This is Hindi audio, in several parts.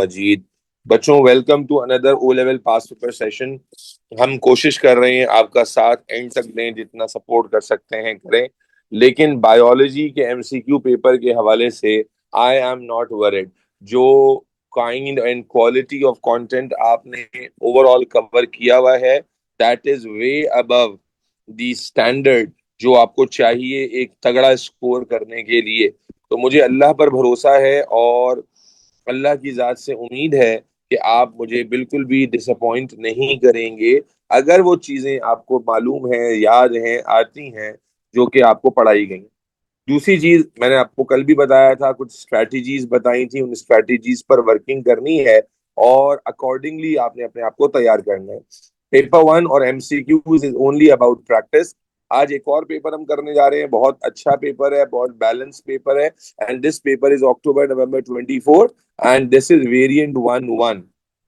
मजीद। बच्चों, welcome to another O level past paper session. हम कोशिश कर रहे हैं आपका साथ एंड तक दें, जितना सपोर्ट कर सकते हैं करें। लेकिन बायोलॉजी के एमसीक्यू पेपर के हवाले से आई एम नॉट वरिड। जो kind and quality of content आपने ओवरऑल कवर किया हुआ है, that is way above the standard जो आपको चाहिए एक तगड़ा स्कोर करने के लिए। तो मुझे अल्लाह पर भरोसा है और अल्लाह की जात से उम्मीद है कि आप मुझे बिल्कुल भी डिसअपॉइंट नहीं करेंगे अगर वो चीजें आपको मालूम है, याद हैं, आती हैं जो कि आपको पढ़ाई गई। दूसरी चीज, मैंने आपको कल भी बताया था, कुछ स्ट्रैटेजीज बताई थी, उन स्ट्रैटेजीज पर वर्किंग करनी है और अकॉर्डिंगली आपने अपने आप को तैयार करना है। पेपर वन और MCQ is only about practice. आज एक और पेपर हम करने जा रहे हैं, बहुत अच्छा पेपर है, बहुत बैलेंस पेपर है। And this paper is October November 24 and this is variant 1-1।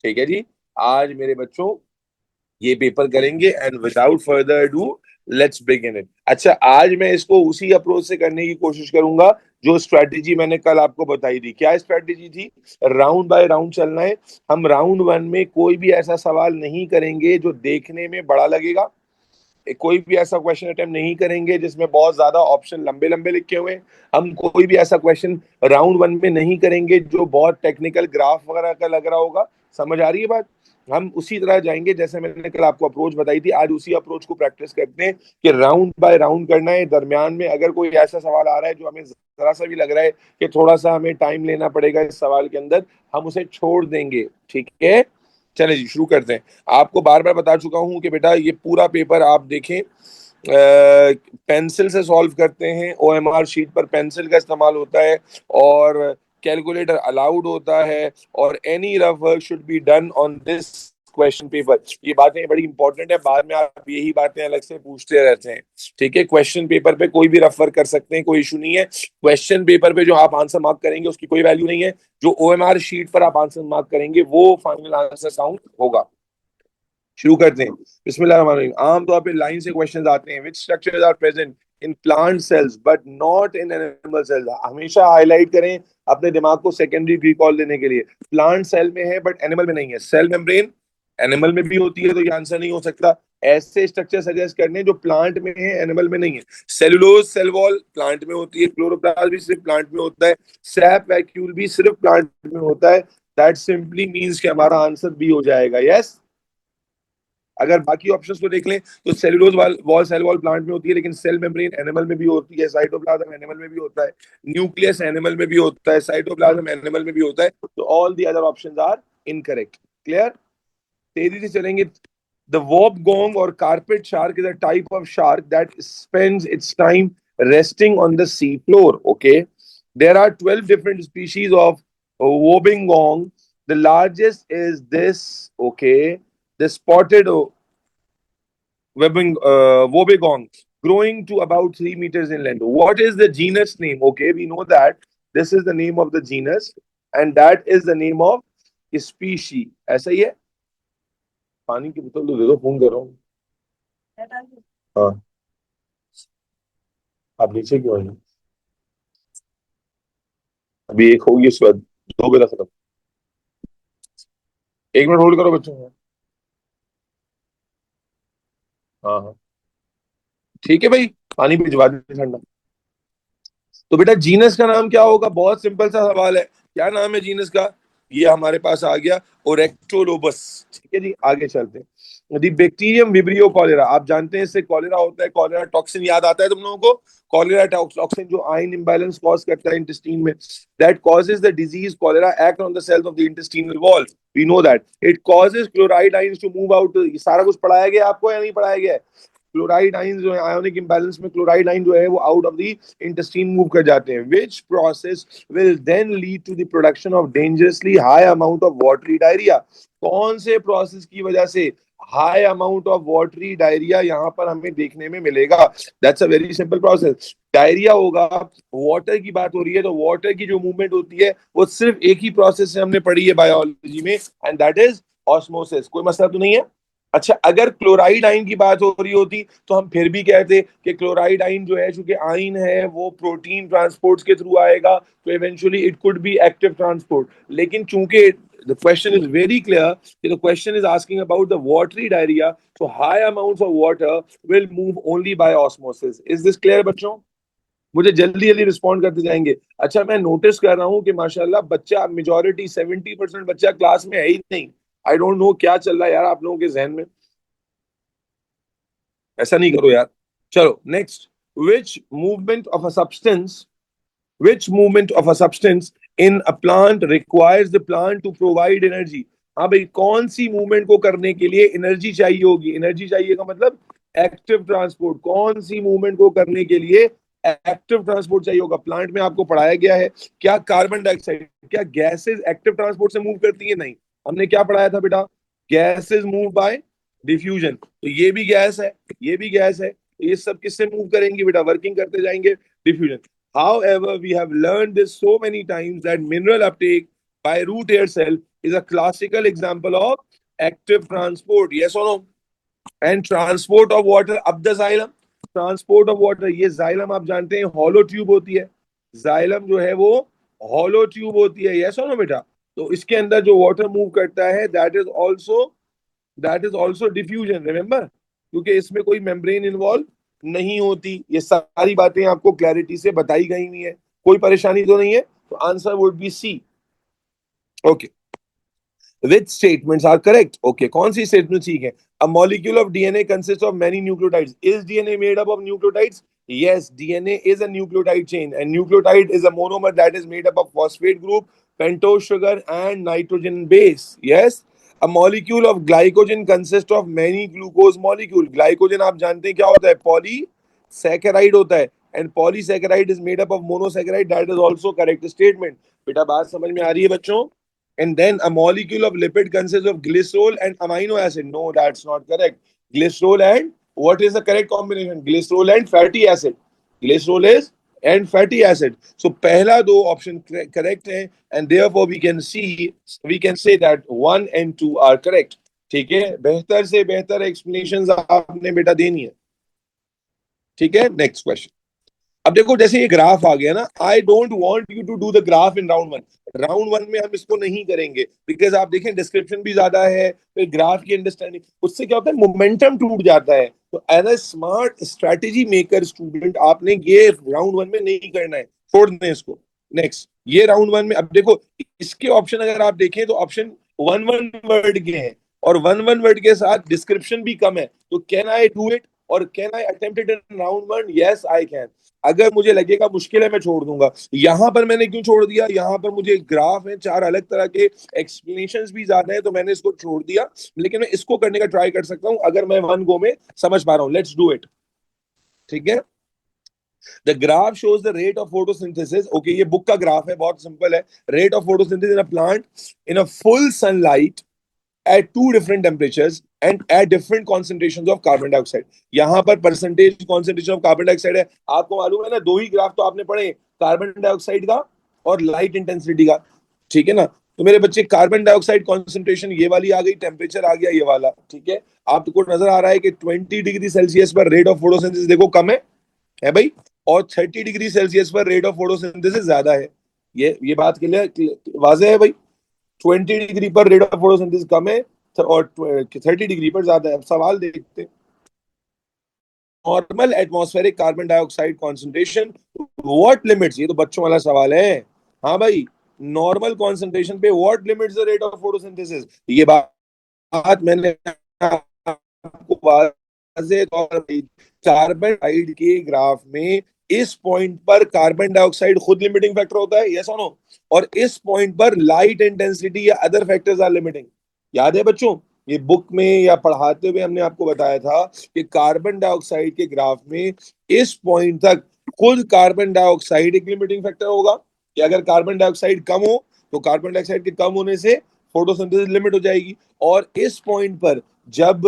ठीक है जी। आज मेरे बच्चों ये पेपर करेंगे and without further do let's begin it. अच्छा, आज मैं इसको उसी अप्रोच से करने की कोशिश करूंगा जो स्ट्रैटेजी मैंने कल आपको बताई थी। क्या स्ट्रैटेजी थी? राउंड बाय राउंड चलना है। हम राउंड वन में कोई भी ऐसा सवाल नहीं करेंगे जो देखने में बड़ा लगेगा। कोई भी ऐसा क्वेश्चन अटेम्प्ट नहीं करेंगे जिसमें बहुत ज्यादा ऑप्शन लंबे लंबे लिखे हुए हैं। हम कोई भी ऐसा क्वेश्चन राउंड वन में नहीं करेंगे जो बहुत टेक्निकल ग्राफ वगैरह का लग रहा होगा। समझ आ रही है बात? हम उसी तरह जाएंगे जैसे मैंने कल आपको अप्रोच बताई थी। आज उसी अप्रोच को प्रैक्टिस करते हैं कि राउंड बाय राउंड करना है। दरमियान में अगर कोई ऐसा सवाल आ रहा है जो हमें जरा सा भी लग रहा है कि थोड़ा सा हमें टाइम लेना पड़ेगा इस सवाल के अंदर, हम उसे छोड़ देंगे। ठीक है, चले जी शुरू करते हैं। आपको बार बार बता चुका हूं कि बेटा ये पूरा पेपर आप देखें, पेंसिल से सॉल्व करते हैं। ओएमआर शीट पर पेंसिल का इस्तेमाल होता है और कैलकुलेटर अलाउड होता है और any rough work should be done on this question paper. ये बातें बड़ी इंपॉर्टेंट है, बाद में आप यही बातें अलग से पूछते रहते हैं। ठीक है, क्वेश्चन पेपर पे कोई भी रफ वर्क कर सकते हैं, कोई इशू नहीं है। क्वेश्चन पेपर पे जो आप आंसर मार्क करेंगे उसकी कोई वैल्यू नहीं है। जो ओएमआर शीट पर आप आंसर मार्क करेंगे वो फाइनल आंसर काउंट होगा। शुरू करते हैं। बिस्मिल्लाहिर्रहमानिर्रहीम। आमतौर पे लाइन से क्वेश्चंस आते हैं, which structures are present in plant cells but not in animal cells. हमेशा हाईलाइट करें अपने दिमाग को सेकेंडरी रिकॉल देने के लिए। प्लांट सेल में है बट एनिमल में नहीं है। सेल मेम्ब्रेन एनिमल में भी होती है तो ये आंसर नहीं हो सकता। ऐसे स्ट्रक्चर सजेस्ट करने जो प्लांट में है एनिमल में नहीं है। सेलुलोज सेल वॉल प्लांट में होती है। क्लोरोप्लास्ट भी सिर्फ प्लांट में होता है। सैप वैक्यूल भी सिर्फ प्लांट में होता है। दैट सिंपली मींस कि हमारा आंसर बी हो जाएगा। यस। अगर बाकी ऑप्शंस को देख लें तो cellulose wall cell wall plant में होती है, लेकिन सेल मेम्ब्रेन एनिमल में भी होती है, साइटोप्लाज्म एनिमल में भी होता है, न्यूक्लियस एनिमल में भी होता है, साइटोप्लाज्म एनिमल में भी होता है। तो all the other options are incorrect. Clear? तेजी से चलेंगे। The Wobegong or carpet shark is a type of shark that spends its time resting on the sea floor. Okay. There are 12 different species of Wobegong. The largest is this. Okay. The spotted Wobegong, growing to about 3 meters in length. What is the genus name? Okay, we know that this is the name of the genus, and that is the name of species. ऐसा ही है। पानी की बोतल तो दे दो, फोन कर रहा हूँ। हाँ, आप नीचे क्यों आई? अभी एक होगी, उसके बाद दो बजे खत्म। एक मिनट होल्ड करो बच्चों। हाँ हाँ, ठीक है भाई, पानी भिजवा दे ठंडा। तो बेटा जीनस का नाम क्या होगा? बहुत सिंपल सा सवाल है, क्या नाम है जीनस का? ये हमारे पास आ गया, ओरेक्टोलोबस। ठीक है जी, आगे चलते हैं। दी बैक्टीरियम विब्रियो कॉलेरा, आप जानते हैं इससे कॉलेरा होता है। कॉलेरा टॉक्सिन याद आता है तुम लोगों को? कॉलेरा टॉक्सिन जो आयन इम्बैलेंस कॉज करता है इंटेस्टीन में, that causes the disease cholera act on the cells of the intestinal wall. We know that it causes chloride ions to move out. सारा कुछ पढ़ाया गया आपको या नहीं पढ़ाया गया? क्लोराइड आइन जो है, आयोनिक इंबैलेंस में क्लोराइड आइन जो है वो out of the intestine move कर जाते हैं, which process will then lead to the production of dangerously high amount of watery diarrhoea. कौन से प्रोसेस की वजह से high amount of watery diarrhoea यहाँ पर हमें देखने में मिलेगा। That's a very simple process. Diarrhoea होगा, वाटर की बात हो रही है, तो वाटर की जो मूवमेंट होती है वो सिर्फ एक ही प्रोसेस से हमने पढ़ी है बायोलॉजी में, एंड दैट इज ऑस्मोसिस। कोई मसला तो नहीं है? अच्छा, अगर क्लोराइड आइन की बात हो रही होती तो हम फिर भी कहते कि क्लोराइड आइन जो है, चूंकि आइन है वो प्रोटीन ट्रांसपोर्ट के थ्रू आएगा, तो eventually it could be active transport. लेकिन चूंकि the question is very clear, the question is asking about the watery diarrhea, so high amounts of water will move only by osmosis. Is this clear बच्चों? मुझे जल्दी जल्दी रिस्पॉन्ड करते जाएंगे। अच्छा, मैं नोटिस कर रहा हूँ कि माशाल्लाह बच्चा मेजोरिटी 70% बच्चा क्लास में है ही नहीं। आई डोंट नो क्या चल रहा है यार आप लोगों के जहन में। ऐसा नहीं करो यार। चलो next. Which movement of a substance which movement of a substance in a plant requires the plant to provide energy? हाँ भाई, कौन सी मूवमेंट को करने के लिए एनर्जी चाहिए होगी? एनर्जी चाहिए का मतलब एक्टिव ट्रांसपोर्ट। कौन सी मूवमेंट को करने के लिए एक्टिव ट्रांसपोर्ट चाहिए होगा? प्लांट में आपको पढ़ाया गया है क्या कार्बन डाइऑक्साइड, क्या गैसेस एक्टिव ट्रांसपोर्ट से मूव करती है? नहीं। हमने क्या पढ़ाया था बेटा? Gases move by diffusion. तो ये भी गैस है, ये भी गैस है, ये सब किससे मूव करेंगे बेटा? वर्किंग करते जाएंगे, diffusion. However, we have learned this so many times that mineral uptake by root hair cell is a classical example of active transport. Yes or no? And transport of water up the xylem. Transport of water, ये xylem आप जानते हैं hollow tube होती है। xylem जो है वो hollow tube होती है। Yes or no बेटा? तो इसके अंदर जो water move करता है, that is also diffusion, remember? क्योंकि इसमें कोई membrane involve नहीं होती। ये सारी बातें आपको क्लैरिटी से बताई गई हुई है, कोई परेशानी तो नहीं है? तो answer would be C. Okay, which statements are correct? Okay, कौन सी statement ठीक है? A molecule of DNA consists of many nucleotides. Is DNA made up of nucleotides? Yes, DNA is a nucleotide chain, and nucleotide is a monomer that is made up of phosphate group, pentose sugar, and nitrogen base. Yes. A molecule of glycogen consists of many glucose molecule. Glycogen आप जानते हैं क्या होता है? Polysaccharide होता है, and polysaccharide is made up of monosaccharide. That is also correct statement. बेटा बात समझ में आ रही है बच्चों? And then a molecule of lipid consists of glycerol and amino acid. No, that's not correct. Glycerol and what is the correct combination? Glycerol and fatty acid. Glycerol is and fatty acid. So पहला दो option correct है, and therefore we can say that 1 and 2 are correct. ठीक है, बेहतर से बेहतर explanations आपने बेटा देनी है। ठीक है, नेक्स्ट क्वेश्चन। अब देखो, जैसे ये ग्राफ आ गया ना, I don't want you to do the graph in round one. Round one में हम इसको नहीं करेंगे, बिकॉज आप देखें डिस्क्रिप्शन भी ज्यादा है, फिर ग्राफ की अंडरस्टैंडिंग, उससे क्या होता है? मोमेंटम टूट जाता है। तो as a smart strategy maker student आपने ये राउंड वन में नहीं करना है, छोड़ दें इसको। नेक्स्ट, ये राउंड वन में अब देखो, इसके ऑप्शन अगर आप देखें तो ऑप्शन वन वन वर्ड के हैं, और वन वन वर्ड के साथ डिस्क्रिप्शन भी कम है। तो कैन आई डू इट और can I attempt it in round one? Yes I can. अगर मुझे लगेगा मुश्किल है मैं छोड़ दूंगा। यहां पर मैंने क्यों छोड़ दिया? यहां पर मुझे ग्राफ है, चार अलग तरह के एक्सप्लेनेशंस भी ज्यादा है, तो मैंने इसको छोड़ दिया। लेकिन मैं इसको करने का ट्राई कर सकता हूं अगर मैं वन गो में समझ पा रहा हूं। Let's do it. ठीक है, the graph shows the rate of photosynthesis. Okay, ये बुक का ग्राफ है, बहुत सिंपल है। Rate of photosynthesis in a plant in a full sunlight at two different temperatures and at different concentrations of carbon dioxide. यहां पर percentage concentration of carbon dioxide है। आपको मालूम है ना, दो ही ग्राफ तो आपने पढ़े, कार्बन डाइऑक्साइड का और लाइट इंटेंसिटी का। ठीक है ना? तो मेरे बच्चे, कार्बन डाइऑक्साइड कॉन्सेंट्रेशन ये वाली आ गई, टेम्परेचर आ गया ये वाला। ठीक है, आपको नजर आ रहा है कि 20 डिग्री सेल्सियस पर रेट ऑफ फोटोसिंथेसिस देखो कम है भाई, और 30 डिग्री सेल्सियस पर रेट ऑफ फोटोसिंथेसिस ज्यादा है। ये बात क्लियर वाजे है भाई। 20 डिग्री पर रेट ऑफ फोटोसिंथेसिस कम है और 30 डिग्री पर ज्यादा है। अब सवाल देखते हैं, normal atmospheric carbon dioxide concentration what limits, ये तो बच्चों वाला सवाल है। हाँ भाई, नॉर्मल कॉन्सेंट्रेशन पे what limits the rate of photosynthesis? ये बात मैंने आपको वाज़ेह तौर पर, कार्बन डाइऑक्साइड के ग्राफ में इस पॉइंट पर कार्बन डाइऑक्साइड खुद लिमिटिंग फैक्टर होता है, यस और नो? और इस पॉइंट पर लाइट इंटेंसिटी या अदर फैक्टर्स आर लिमिटिंग। याद है बच्चों, ये बुक में या पढ़ाते हुए हमने आपको बताया था कि कार्बन डाइऑक्साइड के ग्राफ में इस पॉइंट तक खुद कार्बन डाइऑक्साइड एक लिमिटिंग फैक्टर होगा, कि अगर कार्बन डाइऑक्साइड कम हो तो कार्बन डाइऑक्साइड के कम होने से फोटोसिंथेसिस लिमिट हो जाएगी, और इस पॉइंट पर जब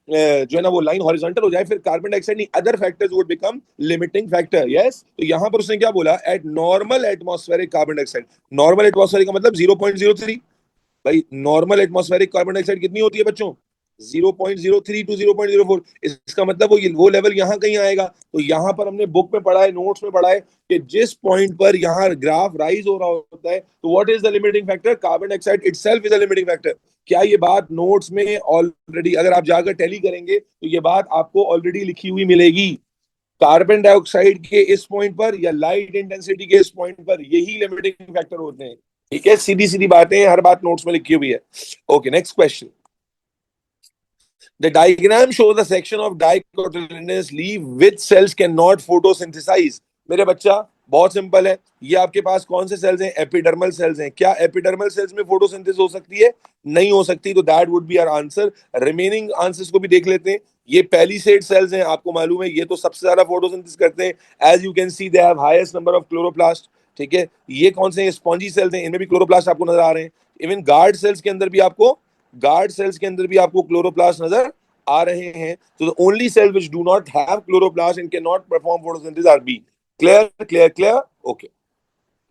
जो है ना वो लाइन हॉरिजॉन्टल हो जाए, फिर कार्बन डाइऑक्साइड नहीं other factors would become limiting factor. Yes, तो यहां पर उसने क्या बोला, eight normal atmospheric carbon dioxide. Normal atmospheric का मतलब 0.03। भाई नॉर्मल एटमॉस्फेरिक कार्बन डाइऑक्साइड कितनी होती है बच्चों, 0.03 टू 0.04। इसका मतलब वो लेवल यहाँ कहीं आएगा। तो यहाँ पर हमने बुक में पढ़ा है, नोट्स में पढ़ा है कि जिस पॉइंट पर यहाँ ग्राफ राइज हो रहा होता है, तो what is the limiting factor, carbon dioxide itself is the limiting factor. क्या ये बात नोट्स में ऑलरेडी, अगर आप जाकर टैली करेंगे तो ये बात आपको ऑलरेडी लिखी हुई मिलेगी। कार्बन डाइऑक्साइड के इस पॉइंट पर या लाइट इंटेंसिटी के इस पॉइंट पर यही लिमिटिंग फैक्टर होते हैं। ठीक है, सीधी सीधी बातें, हर बात नोट्स में लिखी हुई है। Okay, next question. The diagram shows the section of dicotyledonous leaf which cells cannot photosynthesize। मेरे बच्चा बहुत सिंपल है, ये आपके पास कौन से सेल्स हैं, एपिडर्मल सेल्स हैं। क्या एपिडर्मल सेल्स में फोटोसिंथेसिस हो सकती है, नहीं हो सकती, तो that would be our answer. Remaining answers को भी देख लेते हैं। ये पैलिसेड सेल्स हैं, आपको मालूम है ये तो सबसे ज्यादा फोटोसिंथेसिस करते हैं। As you can see they have highest number of chloroplast. ठीक है, ये कौन से स्पॉन्जी सेल्स हैं, इनमें भी क्लोरोप्लास्ट आपको नजर आ रहे हैं। इवन गार्ड सेल्स के अंदर भी आपको, गार्ड सेल्स के अंदर भी आपको क्लोरोप्लास्ट नजर आ रहे हैं। तो the only cell which do not have chloroplast and can not perform photosynthesis are B. Clear clear clear, okay,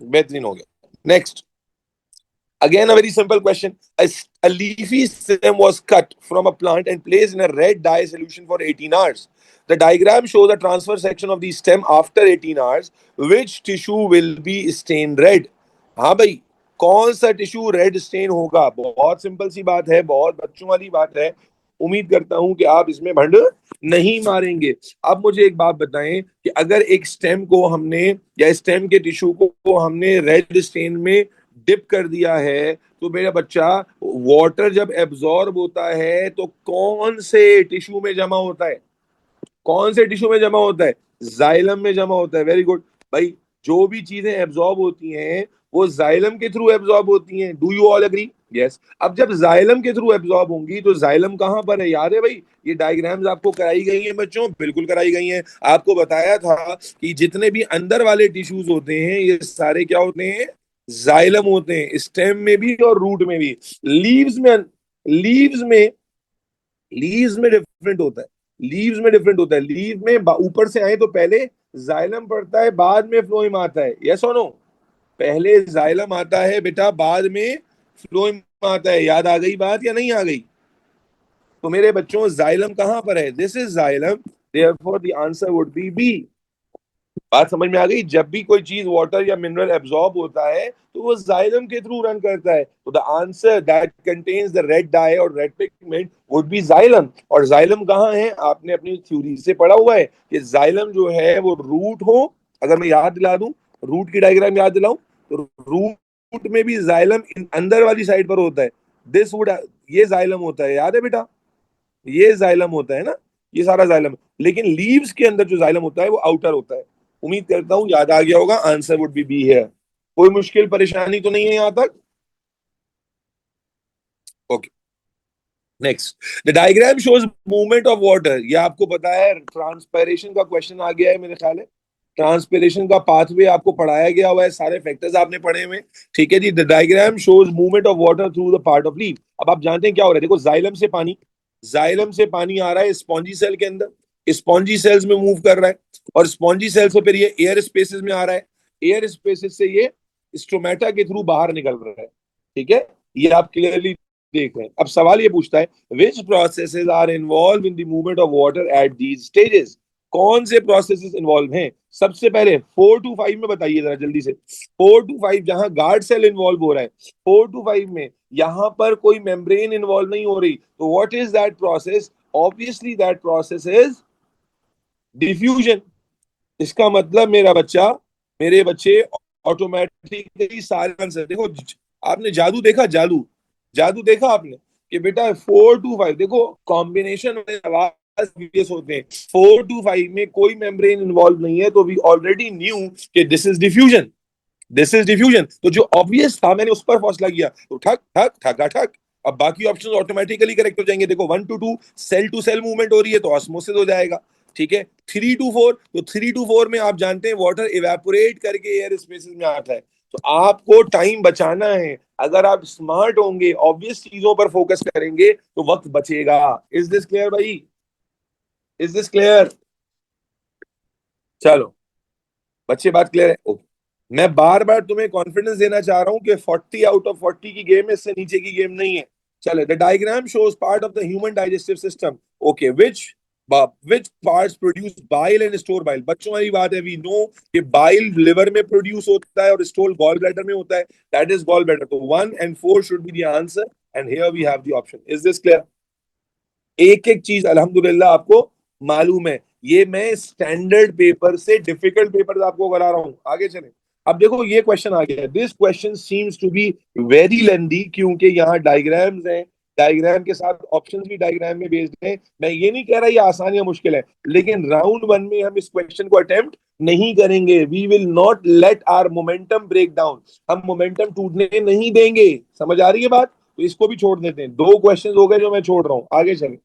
बेहतरीन हो गया। Next, again a very simple question. A leafy stem was cut from a plant and placed in a red dye solution for 18 hours. The diagram shows the transfer section of the stem after 18 hours. Which tissue will be stained red? हाँ भाई, कौन सा टिश्यू रेड स्टेन होगा? बहुत सिंपल सी बात है, बहुत बच्चों वाली बात है। उम्मीद करता हूं कि आप इसमें भंड नहीं मारेंगे। अब मुझे एक बात बताएं कि अगर एक स्टेम को हमने, या स्टेम के टिश्यू को हमने रेड स्टेन में डिप कर दिया है, तो मेरा बच्चा वाटर जब एब्जॉर्ब होता है तो कौन से टिश्यू में जमा होता है, कौन से टिश्यू में जमा होता है, जाइलम में जमा होता है। वेरी गुड भाई, जो भी चीजें एब्जॉर्ब होती हैं वो जाइलम के थ्रू एब्जॉर्ब होती हैं। Do you all agree? Yes. अब जब जाइलम के थ्रू एब्जॉर्ब होंगी तो जाइलम कहां पर है, याद है भाई? ये डायग्राम्स आपको कराई गई हैं बच्चों, बिल्कुल कराई गई हैं। आपको बताया था कि जितने भी अंदर वाले टिश्यूज होते हैं ये सारे क्या होते हैं, जाइलम होते हैं, स्टेम में भी और रूट में भी। लीव्स में, लीव्स में लीव्स में डिफरेंट होता है, लीव्स में डिफरेंट होता है। लीव में ऊपर से आए तो पहले जाइलम पड़ता है, बाद में फ्लोएम आता है। यस और नो? पहले जाइलम आता है बेटा, बाद में फ्लोएम आता है। याद आ गई बात या नहीं आ गई? तो मेरे बच्चों जाइलम कहां पर है, this is xylem, therefore the answer would be B. बात समझ में आ गई? जब भी कोई चीज वाटर या मिनरल एब्सॉर्ब होता है तो वो जाइलम के थ्रू रन करता है। तो the answer that contains the red dye और red pigment would be xylem. और जाइलम कहाँ है? आपने अपनी थ्योरी से पढ़ा हुआ है कि जाइलम जो है वो रूट हो। अगर मैं याद दिला दूं, रूट की डायग्राम याद दिलाऊं, तो रूट में भी जाइलम अंदर वाली साइड पर होता है। दिस वुड, ये जाइलम होता है, याद है बेटा? ये जाइलम होता है ना, ये सारा जाइलम। लेकिन लीव्स के अंदर जो जाइलम होता है वो आउटर होता है। उम्मीद करता हूं याद आ गया होगा, आंसर वुड बी है। कोई मुश्किल परेशानी तो नहीं है यहां तक? Okay, next. The diagram shows movement of water. ये आपको पता है, ट्रांसपायरेशन का क्वेश्चन आ गया है मेरे ख्याल है। ट्रांसपिरेशन का पाथवे आपको पढ़ाया गया हुआ है, सारे फैक्टर्स आपने पढ़े हुए। ठीक है जी, the diagram shows movement of water through the part of leaf. अब आप जानते हैं क्या हो रहा है, देखो जाइलम से पानी, जाइलम से पानी आ रहा है स्पॉन्जी सेल के अंदर, स्पॉन्जी सेल्स में मूव कर रहा है, और स्पॉन्जी सेल से फिर ये एयर स्पेसेस में आ रहा है, एयर स्पेसेस से ये स्टोमेटा के थ्रू बाहर निकल रहा है। ठीक है, ये आप क्लियरली देख रहे हैं। अब सवाल ये पूछता है, which processes are involved in the movement of water at these stages? कौन से प्रोसेसेस इन्वॉल्व हैं? सबसे पहले 4 to 5 में बताइए जरा जल्दी से। 4 to 5 जहां गार्ड सेल इन्वॉल्व हो रहा है, 4 to 5 में यहां पर कोई मेम्ब्रेन इन्वॉल्व नहीं हो रही, तो what is that process? Obviously that process is diffusion. इसका मतलब मेरा बच्चा, मेरे बच्चे, ऑटोमेटिकली सारे आंसर देखो। आपने जादू देखा, जादू, जादू देखा आपने कि बेटा 4 to 5 देखो, कॉम्बिनेशन होते हैं। 4 to 5 में कोई मेम्ब्रेन इन्वॉल्व नहीं है, तो वी ऑलरेडी न्यू कि this is diffusion, this is diffusion. तो जो ऑब्वियस था मैंने उस पर फैसला किया, तो ठक ठक ठका ठक। अब बाकी ऑप्शन ऑटोमेटिकली करेक्ट हो जाएंगे। देखो 1 to 2 cell to cell movement हो रही है तो ऑस्मोसिस हो जाएगा। ठीक है, 3 to 4, तो 3 to 4 में आप जानते हैं वाटर इवेपोरेट करके एयर स्पेसेस में आता है। तो आपको टाइम बचाना है। अगर आप स्मार्ट होंगे, ऑब्वियस चीजों पर फोकस करेंगे, तो वक्त बचेगा। इज दिस क्लियर भाई? Is this clear? चलो बच्चे, बात क्लियर है? ओके। मैं बार बार तुम्हें कॉन्फिडेंस देना चाह रहा हूं कि 40 आउट ऑफ 40 की गेम है, इससे नीचे की गेम नहीं है। चले, the diagram shows part of the human digestive system. Okay, which parts produce bile and store bile? बच्चों वाली बात है, वी नो कि बाइल लिवर में प्रोड्यूस होता है और स्टोर गॉल ब्लैडर में होता है। That is gall bladder. तो 1 and 4 should be the answer, and here we have the option. Is this clear? एक एक चीज अल्हम्दुलिल्लाह आपको मालूम है। ये मैं स्टैंडर्ड पेपर से डिफिकल्ट पेपर आपको करा रहा हूं। आगे चले। अब देखो ये क्वेश्चन आ गया। This question seems to be very lengthy, क्योंकि यहाँ डायग्राम्स हैं, डायग्राम के साथ ऑप्शंस भी डायग्राम में बेस्ड हैं। मैं ये नहीं कह रहा ये आसान या मुश्किल है, लेकिन राउंड 1 में हम इस क्वेश्चन को अटेम्प्ट नहीं करेंगे। We will not let our momentum break down. हम मोमेंटम टूटने नहीं देंगे। समझ आ रही है बात? तो इसको भी छोड़ देते हैं। 2 क्वेश्चन हो गए जो मैं छोड़ रहा हूं। आगे चले।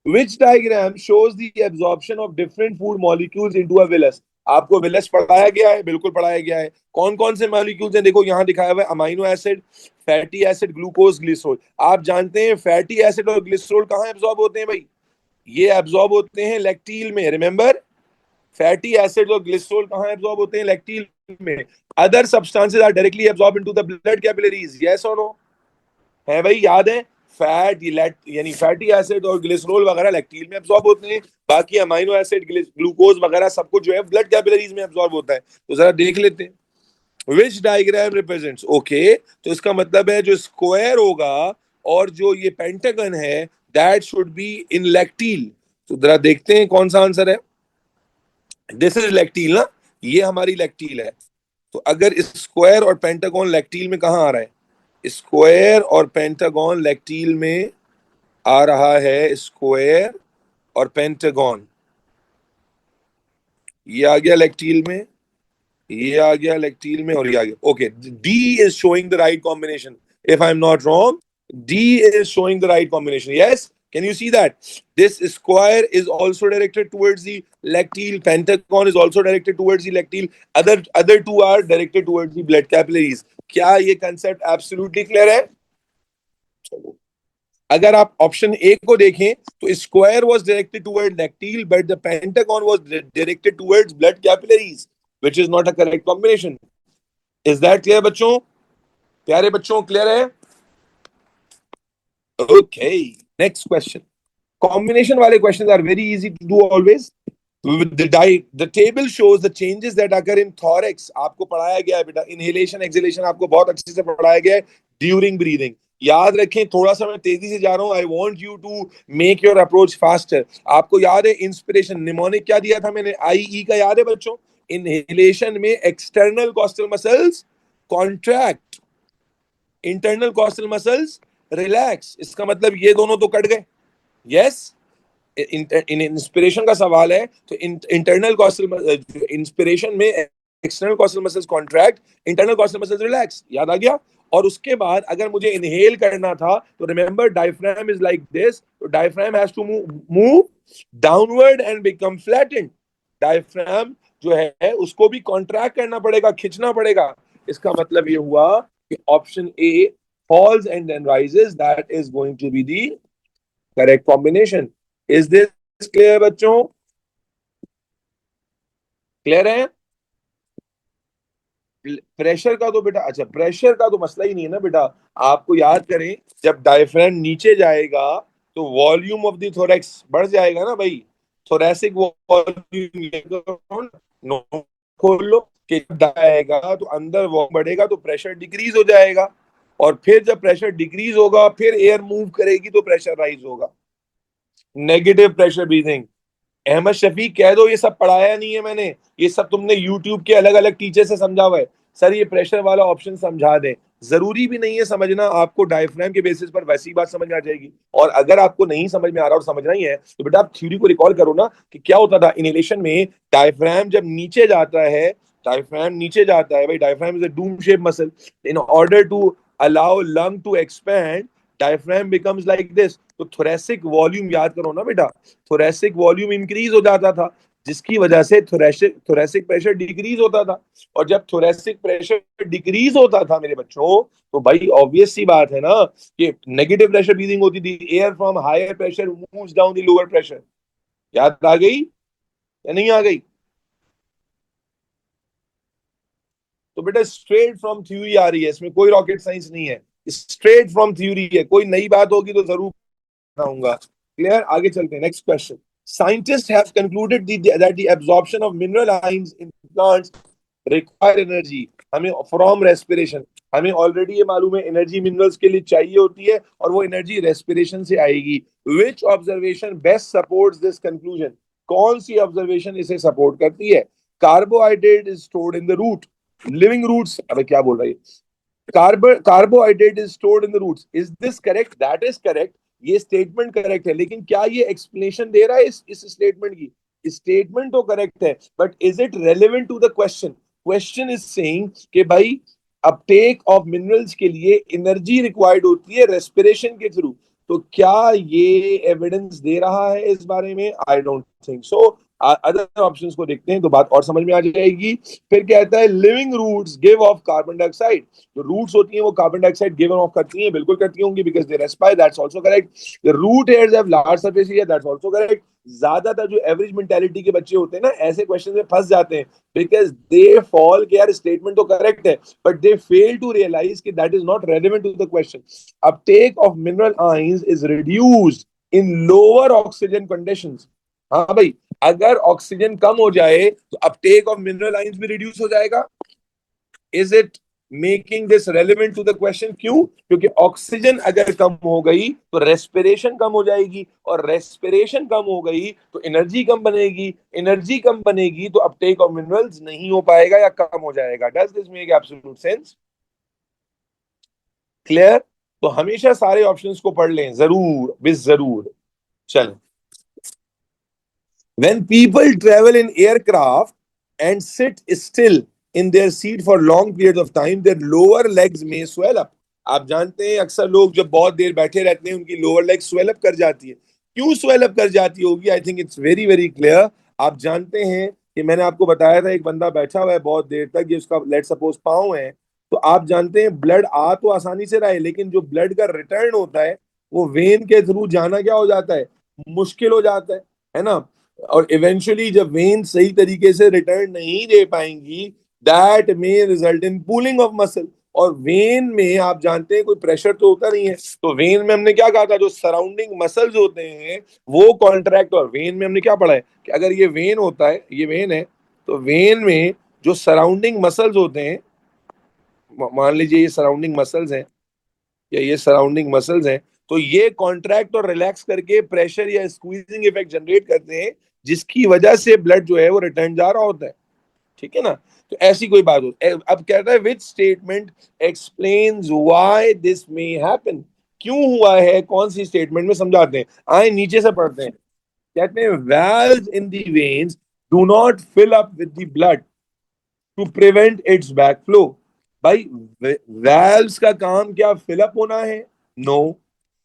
Which diagram shows the absorption of different food molecules into a villus? आपको विलस पढ़ाया गया है, बिल्कुल पढ़ाया गया है। कौन कौन से मॉलिक्यूल्स हैं? देखो यहाँ दिखाया हुआ है, amino acid, fatty acid, glucose, glycerol. आप जानते हैं फैटी एसिड और ग्लिसरॉल कहाँ एब्जॉर्ब होते हैं भाई? ये एब्जॉर्ब होते हैं लैक्टील में। रिमेंबर, फैटी एसिड और ग्लिसरॉल कहाँ एब्जॉर्ब होते हैं? लैक्टील में। Other substances are directly absorb into the blood capillaries. Yes और नो? है भाई? याद है? फैट यानी फैटी एसिड और ग्लिसरॉल वगैरह लैक्टील में एब्जॉर्ब होते हैं। बाकी अमाइनो एसिड, ग्लूकोज वगैरह सब कुछ जो है ब्लड कैपिलरीज में एब्जॉर्ब होता है। तो जरा देख लेते हैं। Which diagram represents? ओके, तो इसका मतलब है जो स्क्वायर होगा और जो ये पेंटागन है, दैट शुड बी इन लैक्टील। तो जरा देखते हैं कौन सा आंसर है। दिस इज लैक्टील ना, ये हमारी लैक्टील है। तो अगर स्क्वायर और पेंटागन लैक्टील में कहाँ आ रहा है? स्क्वायर और पेंटागन लैक्टील में आ रहा है। स्क्वायर और पेंटागन, ये आ गया लैक्टील में, ये आ गया लैक्टील में, और ये आ गया। Okay, D is showing the right combination. If I am not wrong, D is showing the right combination. Yes, can you see that this square is also directed towards the lacteal, pentagon is also directed towards the lacteal, other two are directed towards the blood capillaries। क्या ये कंसेप्ट एब्सोल्युटली क्लियर है? चलो, अगर आप ऑप्शन ए को देखें तो square was directed toward lacteal but the pentagon was directed towards blood capillaries, which is not a correct combination. Is that clear बच्चों? प्यारे बच्चों, क्लियर है? Okay, next question. कॉम्बिनेशन वाले questions are very easy to do always. The table shows the changes that occur in thorax। आपको पढ़ाया गया है बेटा, इनहेलेशन एक्सहेलेशन आपको बहुत अच्छे से पढ़ाया गया है ड्यूरिंग ब्रीदिंग। याद रखें, थोड़ा सा मैं तेजी से जा रहा हूं। I want you to make your approach faster. आपको याद है इंस्पिरेशन निमोनिक क्या दिया था मैंने? आई ई का याद है बच्चों? इनहेलेशन में external costal muscles contract, internal costal muscles relax. इसका मतलब ये दोनों तो कट गए। यस, इंस्पिरेशन का सवाल है तो इंटरनल कॉस्टल, इंस्पिरेशन में external costal muscles contract, internal costal muscles relax. याद आ गया? और उसके बाद अगर मुझे इनहेल करना था तो remember diaphragm is like this, तो diaphragm has to move downward and become flattened. Diaphragm जो है उसको भी कॉन्ट्रैक्ट करना पड़ेगा, खींचना पड़ेगा। इसका मतलब ये हुआ कि option A falls and then rises, that is going to be the correct combination। Is this clear बच्चों? क्लियर है? प्रेशर का तो बेटा, अच्छा प्रेशर का तो मसला ही नहीं है ना बेटा। आपको याद करें, जब डायफ्राम नीचे जाएगा तो वॉल्यूम ऑफ द थोरैक्स बढ़ जाएगा ना भाई। थोरैसिक वॉल्यूम खोल लो कि जाएगा तो अंदर वो बढ़ेगा तो प्रेशर डिक्रीज हो जाएगा, और फिर जब प्रेशर डिक्रीज होगा फिर एयर मूव करेगी तो प्रेशर राइज होगा। Negative pressure breathing. Ahmed Shafiq कह दो ये सब पढ़ाया नहीं है मैंने, ये सब तुमने यूट्यूब के अलग अलग टीचर से समझा हुआ है। सर ये प्रेशर वाला ऑप्शन समझा दें। जरूरी भी नहीं है समझना, आपको डायफ्राम के बेसिस पर वैसी बात समझ में आ जाएगी। और अगर आपको नहीं समझ में आ रहा और समझना ही है तो बेटा आप थ्योरी को रिकॉल करो ना कि क्या होता था इनहेलेशन में। डायफ्राम जब नीचे जाता है, डायफ्राम नीचे जाता है भाई, diaphragm is a dome shape muscle. In order to allow lung to expand, diaphragm becomes like this. तो थोरेसिक वॉल्यूम याद करो ना बेटा, थोरेसिक वॉल्यूम इंक्रीज हो जाता था। जिसकी वजह से थोरेसिक प्रेशर डिक्रीज होता था। और जब थोरेसिक प्रेशर डिक्रीज होता था मेरे बच्चों, तो भाई ऑब्वियस सी बात है ना कि नेगेटिव प्रेशर ब्रीदिंग होती थी। Air from higher pressure moves down the lower pressure. याद आ गई या नहीं आ गई? तो बेटा स्ट्रेट फ्रॉम थ्योरी आ रही है, इसमें कोई रॉकेट साइंस नहीं है, स्ट्रेट फ्रॉम थ्योरी है। कोई नई बात होगी तो जरूर बताऊंगा। क्लियर? आगे चलते हैं, next question. Scientists have concluded that the absorption of mineral ions in plants require energy, हमें फ्रॉम रेस्पिरेशन। हमें ऑलरेडी ये मालूम है एनर्जी मिनरल्स के लिए चाहिए होती है, और वो एनर्जी रेस्पिरेशन से आएगी। Which observation best supports this conclusion? कौन सी ऑब्जर्वेशन इसे सपोर्ट करती है? Carbohydrate is stored in the root, living roots. अरे क्या बोल रही है? Carbohydrate is stored in the roots. Is this correct? That is correct. ये स्टेटमेंट करेक्ट है, लेकिन क्या ये एक्सप्लेनेशन दे रहा है इस स्टेटमेंट की? स्टेटमेंट तो करेक्ट है, but is it relevant to the question? Question is saying कि भाई अपटेक ऑफ मिनरल्स के लिए एनर्जी रिक्वायर्ड होती है रेस्पिरेशन के थ्रू। तो क्या ये एविडेंस दे रहा है इस बारे में? I don't think so. Other options को देखते हैं तो बात और समझ में आ जाएगी। फिर कहता है living roots give off carbon dioxide. जो रूट्स होती हैं वो कार्बन डाइऑक्साइड गिव ऑफ करती हैं, बिल्कुल करती होंगी, because they respire, that's also correct. The root hairs have large surface area, that's also correct. ज्यादातर जो एवरेज मेंटालिटी के बच्चे होते हैं ना, ऐसे क्वेश्चन में फंस जाते हैं, बिकॉज दे फॉल के यार स्टेटमेंट तो करेक्ट है, but they fail to realise कि that is not relevant to the question. Uptake of mineral ions is reduced in lower oxygen conditions. हाँ भाई, अगर ऑक्सीजन कम हो जाए तो अपटेक ऑफ मिनरल आयंस भी रिड्यूस हो जाएगा। Is it making this relevant to the question? क्यों? क्योंकि ऑक्सीजन अगर कम हो गई तो रेस्पिरेशन कम हो जाएगी, और रेस्पिरेशन कम हो गई तो एनर्जी कम बनेगी, एनर्जी कम बनेगी तो अपटेक ऑफ मिनरल्स नहीं हो पाएगा या कम हो जाएगा। Does this make absolute sense? Clear? तो हमेशा सारे ऑप्शंस को पढ़ लें जरूर, बिस जरूर। चलें। When people travel in aircraft and sit still in their seat for long periods of time, their lower legs may swell up. आप जानते हैं अक्सर लोग जब बहुत देर बैठे रहते हैं उनकी लोअर लेग स्वेल अप कर जाती है। क्यों स्वेल अप कर जाती होगी? I think it's very very clear. आप जानते हैं कि मैंने आपको बताया था एक बंदा बैठा हुआ है बहुत देर तक, ये उसका लेट सपोज पाँव है, तो आप जानते हैं ब्लड आ तो आसानी से रहा है, लेकिन जो ब्लड का रिटर्न होता है वो वेन के थ्रू जाना क्या हो जाता है? मुश्किल हो जाता है ना? और इवेंचुअली जब वेन सही तरीके से रिटर्न नहीं दे पाएंगी, that may result in pooling of muscle. और वेन में आप जानते हैं कोई प्रेशर तो होता नहीं है, तो वेन में हमने क्या कहा था, जो सराउंडिंग मसल्स होते हैं वो कॉन्ट्रैक्ट। और वेन में हमने क्या पढ़ा है कि अगर ये वेन होता है, ये वेन है, तो वेन में जो सराउंडिंग मसल्स होते हैं, मान लीजिए ये सराउंडिंग मसल्स हैं, या ये सराउंडिंग मसल्स हैं, तो ये कॉन्ट्रैक्ट और रिलैक्स करके प्रेशर या स्क्वीजिंग इफेक्ट जनरेट करते हैं, जिसकी वजह से ब्लड जो है वो रिटर्न जा रहा होता है। ठीक है ना? तो ऐसी कोई बात हो। अब कहता है which statement explains why this may happen? क्यों हुआ है, कौन सी स्टेटमेंट में समझाते हैं। आए नीचे से पढ़ते हैं। कहते हैं valves in the veins do not fill up with the blood to prevent its backflow। भाई valves का काम क्या फिलअप होना है? नो।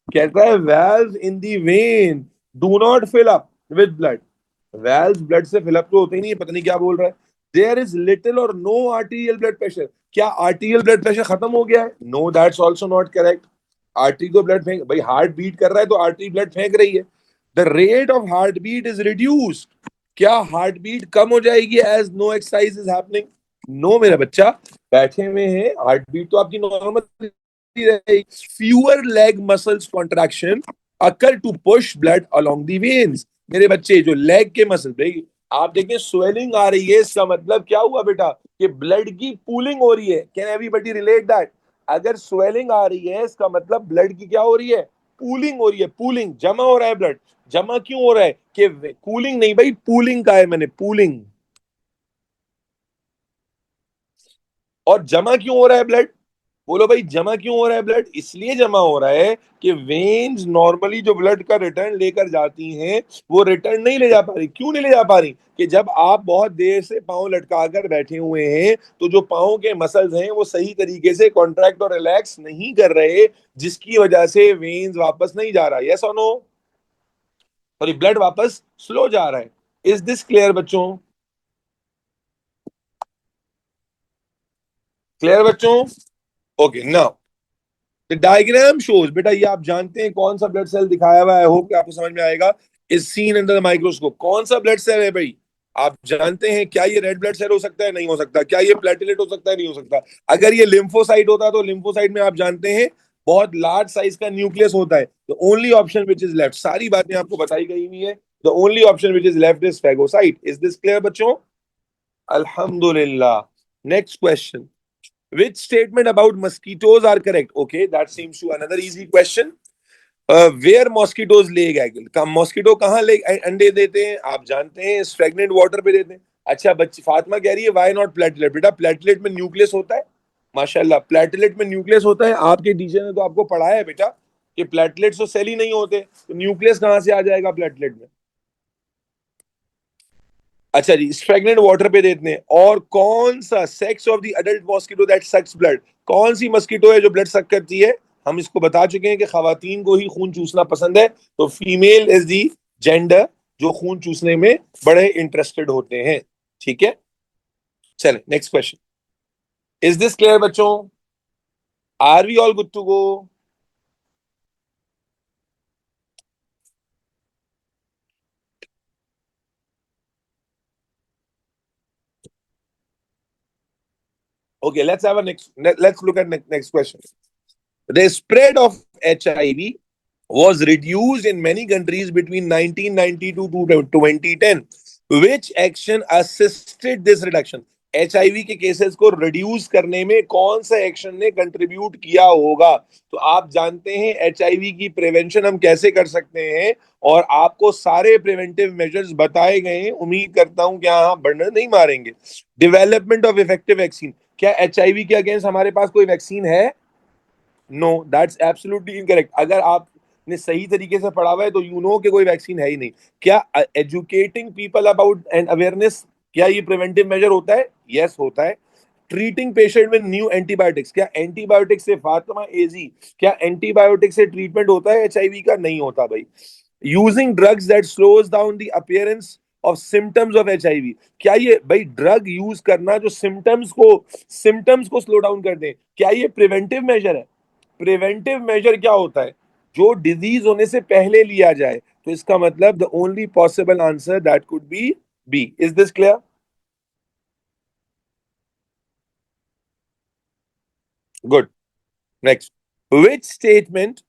कहता है valves in the vein do not fill up with blood। valves blood से फिलअप तो होते ही नहीं, पता नहीं क्या बोल रहा है। देयर इज लिटिल और नो आर्टीरियल ब्लड प्रेशर। क्या आर्टीरियल ब्लड प्रेशर खत्म हो गया है? No, that's also not correct. Artery को ब्लड फेंक, भाई हार्ट बीट कर रहा है तो आर्टरी ब्लड फेंक रही है। The rate of heart beat is reduced. क्या हार्ट बीट कम हो जाएगी as no exercise is happening? No मेरा बच्चा, बैठे हुए हैं, हार्ट बीट तो आपकी नॉर्मल रहेगी। Fewer leg muscles contraction occur to push blood along the veins. मेरे बच्चे जो लेग के मसल, भाई आप देखें स्वेलिंग आ रही है, इसका मतलब क्या हुआ बेटा? कि ब्लड की पूलिंग हो रही है। Can everybody relate that? अगर स्वेलिंग आ रही है इसका मतलब ब्लड की क्या हो रही है? पूलिंग हो रही है। पूलिंग, जमा हो रहा है ब्लड। जमा क्यों हो रहा है? कि कूलिंग नहीं भाई, पूलिंग का है मैंने, पूलिंग। और जमा क्यों हो रहा है ब्लड? बोलो भाई, जमा क्यों हो रहा है ब्लड? इसलिए जमा हो रहा है कि वेन्स नॉर्मली जो ब्लड का रिटर्न लेकर जाती हैं वो रिटर्न नहीं ले जा पा रही। क्यों नहीं ले जा पा रही? कि जब आप बहुत देर से पांव लटकाकर बैठे हुए हैं तो जो पांव के मसल्स हैं वो सही तरीके से कॉन्ट्रैक्ट और रिलैक्स नहीं कर रहे, जिसकी वजह से वेन्स वापस नहीं जा रहा। यस और नो? और ब्लड वापस स्लो जा रहा है। इज दिस क्लियर बच्चों? क्लियर बच्चों? Okay, now the diagram shows, बेटा ये आप जानते हैं कौन सा ब्लड सेल दिखाया हुआ है, आई होप कि आपको समझ में आएगा। Is seen under the microscope, कौन सा ब्लड सेल है भाई? आप जानते हैं, क्या ये रेड ब्लड सेल हो सकता है? नहीं हो सकता। क्या ये प्लेटलेट हो सकता है? नहीं हो सकता। अगर ये लिम्फोसाइट होता तो लिम्फोसाइट में आप जानते हैं बहुत लार्ज साइज का न्यूक्लियस होता है। The only option which is left, सारी बातें आपको बताई गई हुई है, the only option which is left is phagocyte. Is this clear बच्चों? अल्हम्दुलिल्लाह। Next question, which statement about mosquitoes are correct? Okay, that seems to another easy question. Where mosquitoes lay egg? Mosquito कहाँ ले अंडे देते हैं? आप जानते हैं स्टेगनेंट वाटर पे देते हैं। अच्छा बच्ची फातिमा कह रही है व्हाई नॉट प्लेटलेट? बेटा प्लेटलेट में न्यूक्लियस होता है, माशाल्लाह प्लेटलेट में न्यूक्लियस होता है। आपके टीचर ने तो आपको पढ़ाया है बेटा कि प्लेटलेट्स तो सेल ही नहीं होते, तो न्यूक्लियस कहाँ से आ जाएगा प्लेटलेट में? अच्छा जी, स्ट्रेगनेंट वाटर पे देते हैं। और कौन सा sex of the adult mosquito that sucks blood, कौन सी मस्कीटो है जो ब्लड सक करती है? हम इसको बता चुके हैं कि खवातीन को ही खून चूसना पसंद है, तो फीमेल इज दी जेंडर जो खून चूसने में बड़े इंटरेस्टेड होते हैं। ठीक है, चले next question. Is this clear बच्चों? Are we all good to go? Okay, let's have a next. Let's look at next question. The spread of HIV was reduced in many countries between 1992 to 2010. Which action assisted this reduction? HIV के केसेस को रिड्यूस करने में कौन सा एक्शन ने कंट्रीब्यूट किया होगा? तो आप जानते हैं HIV की प्रिवेंशन हम कैसे कर सकते हैं, और आपको सारे प्रिवेंटिव मेजर्स बताए गए हैं। उम्मीद करता हूं कि यहाँ बर्नर नहीं मारेंगे। डेवलपमेंट ऑफ इफेक्टिव वैक्सीन, क्या HIV के अगेंस्ट हमारे पास कोई वैक्सीन है? No, that's absolutely incorrect. अगर आपने सही तरीके से पढ़ा हुआ है तो यू नो कि कोई वैक्सीन है ही नहीं। क्या educating people about and awareness, क्या ये प्रिवेंटिव मेजर होता है? यस होता है। Treating patient with new antibiotics, क्या एंटीबायोटिक से फातिमा एजी, क्या एंटीबायोटिक से ट्रीटमेंट होता है एचआईवी का? नहीं होता भाई। Using drugs that slows down the appearance of symptoms of HIV, क्या ये भाई ड्रग यूज करना जो सिम्टम्स को स्लो डाउन कर दे, क्या ये प्रिवेंटिव मेजर है? प्रिवेंटिव मेजर क्या होता है? जो डिजीज होने से पहले लिया जाए। तो इसका मतलब the only possible answer that could be B. Is this clear? Good, next. Which statement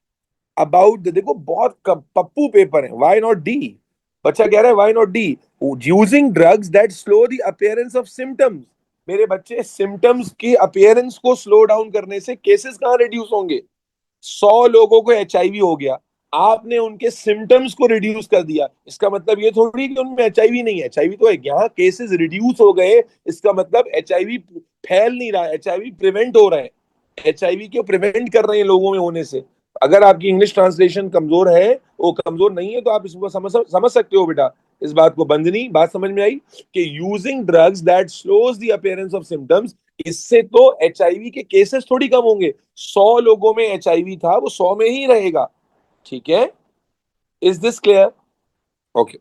about देखो बहुत पप्पू पेपर है, व्हाई नॉट डी? बच्चा कह रहा है why not D? Using drugs that slow the appearance of symptoms. मेरे बच्चे सिम्टम्स के अपीयरेंस को स्लो डाउन करने से केसेस कहां रिड्यूस होंगे? 100 लोगों को एचआईवी हो गया, आपने उनके सिम्टम्स को रिड्यूस कर दिया, इसका मतलब ये थोड़ी कि उनमें एचआईवी नहीं है। एचआईवी तो है, यहाँ केसेस रिड्यूस हो गए, इसका मतलब एचआईवी फैल नहीं रहा है, एचआईवी प्रिवेंट हो रहा है। एचआईवी को प्रिवेंट कर रहे हैं लोगों में होने से। अगर आपकी इंग्लिश ट्रांसलेशन कमजोर है, वो कमजोर नहीं है, तो आप इसको समझ सकते हो बेटा। इस बात को बंदनी बात समझ में आई कि using drugs that slows the appearance of symptoms, इससे तो एचआईवी के केसेस थोड़ी कम होंगे। 100 लोगों में एचआईवी था, वो 100 में ही रहेगा। ठीक है, is this clear? Okay,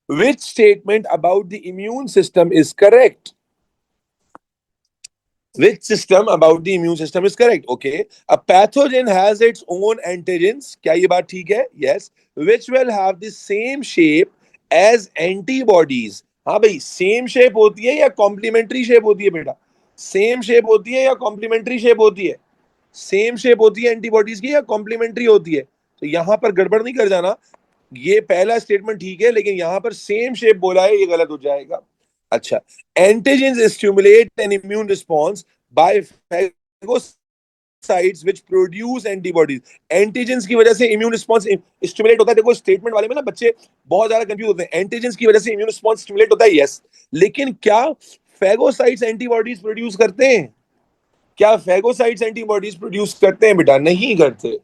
which statement about the immune system is correct? Which system about the immune system is correct? Okay. A pathogen has its own antigens. क्या ये बात ठीक है? Yes. Which will have the same shape as antibodies. हाँ भाई, सेम शेप होती है या कॉम्प्लीमेंट्री शेप होती है बेटा? सेम शेप होती है या कॉम्प्लीमेंट्री शेप होती है? सेम शेप होती है एंटीबॉडीज की या कॉम्प्लीमेंट्री होती है? तो यहां पर गड़बड़ नहीं कर जाना। ये पहला स्टेटमेंट ठीक है, लेकिन यहां पर सेम शेप बोला है, ये गलत हो जाएगा। अच्छा, antigens stimulate an immune response by phagocytes which produce antibodies. Antigens की वजह से इम्यून रिस्पॉन्स स्टिमुलेट होता है। देखो स्टेटमेंट वाले में ना बच्चे बहुत ज्यादा कंफ्यूज होते हैं। एंटीजेंस की वजह से इम्यून रिस्पॉन्स स्टिमुलेट होता है, यस, लेकिन क्या फेगोसाइट्स एंटीबॉडीज प्रोड्यूस करते हैं? क्या फेगोसाइट्स एंटीबॉडीज प्रोड्यूस करते हैं बेटा? नहीं करते।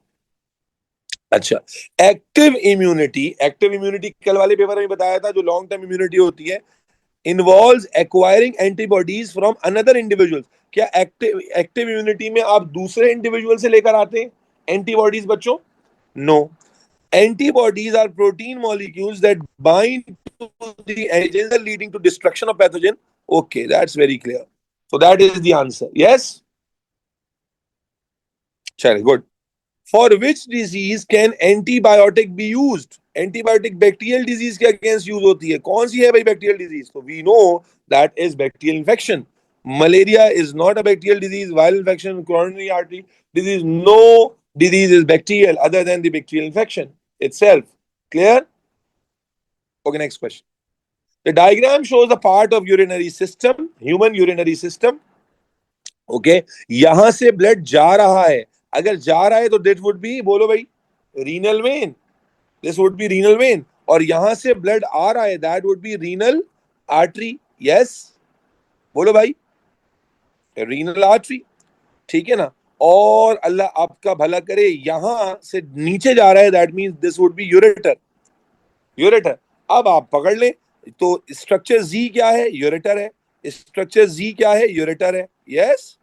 अच्छा, एक्टिव इम्यूनिटी कल वाले पेपर में बताया था, जो लॉन्ग टर्म इम्यूनिटी होती है, involves acquiring antibodies from another individual. क्या एक्टिव एक्टिव इम्यूनिटी में आप दूसरे इंडिविजुअल से लेकर आते हैं एंटीबॉडीज बच्चों? No, antibodies are protein molecules that bind the agents leading to destruction of pathogen. Okay, that's very clear. So that is the answer. Yes? Chale, good. For which disease can antibiotic be used? Antibiotic bacterial disease के against use होती है. कौन सी है भाई bacterial disease? So we know that is bacterial infection. Malaria is not a bacterial disease. Viral infection, coronary artery disease, no disease is bacterial other than the bacterial infection itself. Clear? Okay, next question. The diagram shows the part of urinary system, human urinary system. Okay यहां से ब्लड जा रहा है, अगर जा रहा है तो दिस वुड बी, बोलो भाई, रीनल वेन. दिस वुड बी रीनल वेन. और यहां से ब्लड आ रहा है, that would B renal artery. Yes, बोलो भाई, रीनल आर्टरी. ठीक है ना. और अल्लाह आपका भला करे, यहां से नीचे जा रहा है, दैट मींस दिस वुड बी यूरेटर. यूरेटर. अब आप पकड़ ले, तो स्ट्रक्चर जी क्या है? यूरेटर है. स्ट्रक्चर जी क्या है? यूरेटर है. यस.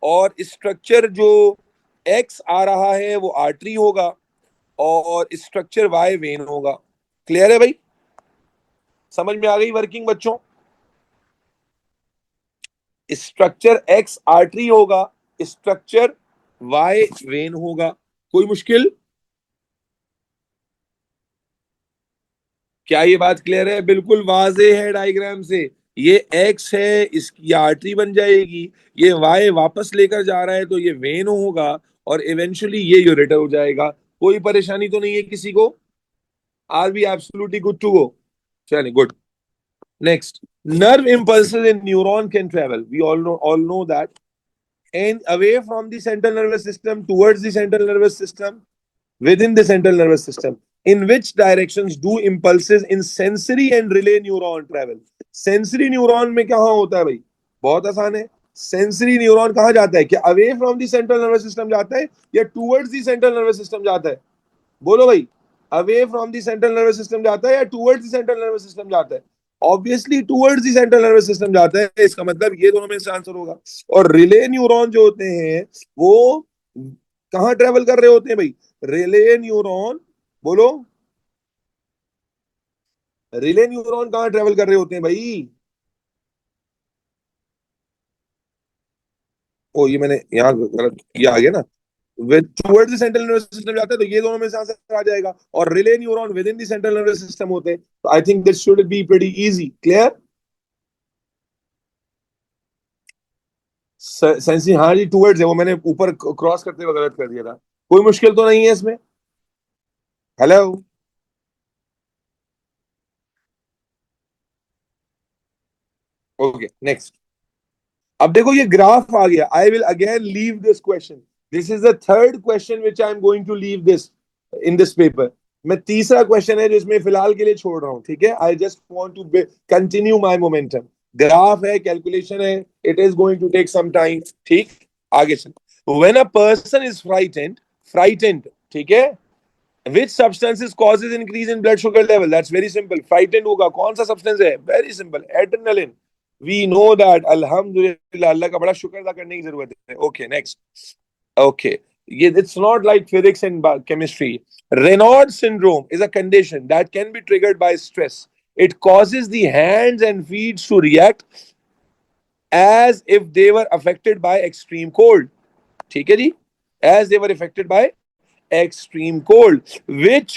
और स्ट्रक्चर जो एक्स आ रहा है वो आर्टरी होगा, और स्ट्रक्चर वाई वेन होगा. क्लियर है भाई? समझ में आ गई वर्किंग बच्चों? स्ट्रक्चर एक्स आर्टरी होगा, स्ट्रक्चर वाई वेन होगा. कोई मुश्किल? क्या ये बात क्लियर है? बिल्कुल वाजे है डायग्राम से. ये एक्स है, इसकी आर्टरी बन जाएगी. ये वाई वापस लेकर जा रहा है तो ये वेन होगा, और इवेंचुअली ये यूरेटर हो जाएगा. कोई परेशानी तो नहीं है किसी को? Are we absolutely good to go? चलिए, good. Next, nerve impulses in neuron can travel. We all know that. And away from the central nervous system towards the central nervous system, within the central nervous system. In which directions do impulses in sensory and relay neuron travel? Sensory neuron में कहाँ होता है भाई? बहुत आसान है. सेंसरी न्यूरॉन कहाँ जाता है? क्या away from the central nervous system जाता है, या towards the central nervous system जाता है? बोलो भाई, away from the central nervous system जाता है या towards the central nervous system जाता है? Obviously towards the central nervous system जाता है. इसका मतलब ये दोनों में से आंसर होगा. और रिले न्यूरॉन जो होते हैं वो कहाँ ट्रेवल कर रहे होते हैं भाई? रिले न्यूरॉन, बोलो, रिले न्यूरॉन कहाँ ट्रेवल कर रहे होते हैं भाई? ओ, ये मैंने यहाँ गलत, ये आ गया ना. With towards the central nervous system जाता है तो ये दोनों में से आंसर आ जाएगा. और relay neuron with in the central nervous system होते हैं. तो I think this should be pretty easy. Clear? Sensi, हाँ जी, टुवर्ड्स है, वो मैंने ऊपर क्रॉस करते हुए गलत कर दिया था. कोई मुश्किल तो नहीं है इसमें? हेलो. Okay, next. अब देखो ये ग्राफ आ गया. I will again leave this question. This is the third question which I am going to leave this in this paper. मैं तीसरा क्वेश्चन है जिसमें फिलहाल के लिए छोड़ रहा हूं. ठीक है, I just want to continue my momentum. Graph है, कैलकुलेशन है, it is going to take some time. ठीक, आगे चल. When a person is frightened, ठीक है, which substances causes increase in blood sugar level? That's very simple. Frightened होगा, कौन सा substance है? Very simple, adrenaline. We know that. अल्हम्दुलिल्लाह, अल्लाह का बड़ा शुक्र अदा करने की जरूरत है. Okay, next. Okay, it's not like physics and chemistry. Raynaud's syndrome is a condition that can be triggered by stress. It causes the hands and feet to react as if they were affected by extreme cold. ठीक है जी? As they were affected by extreme cold, which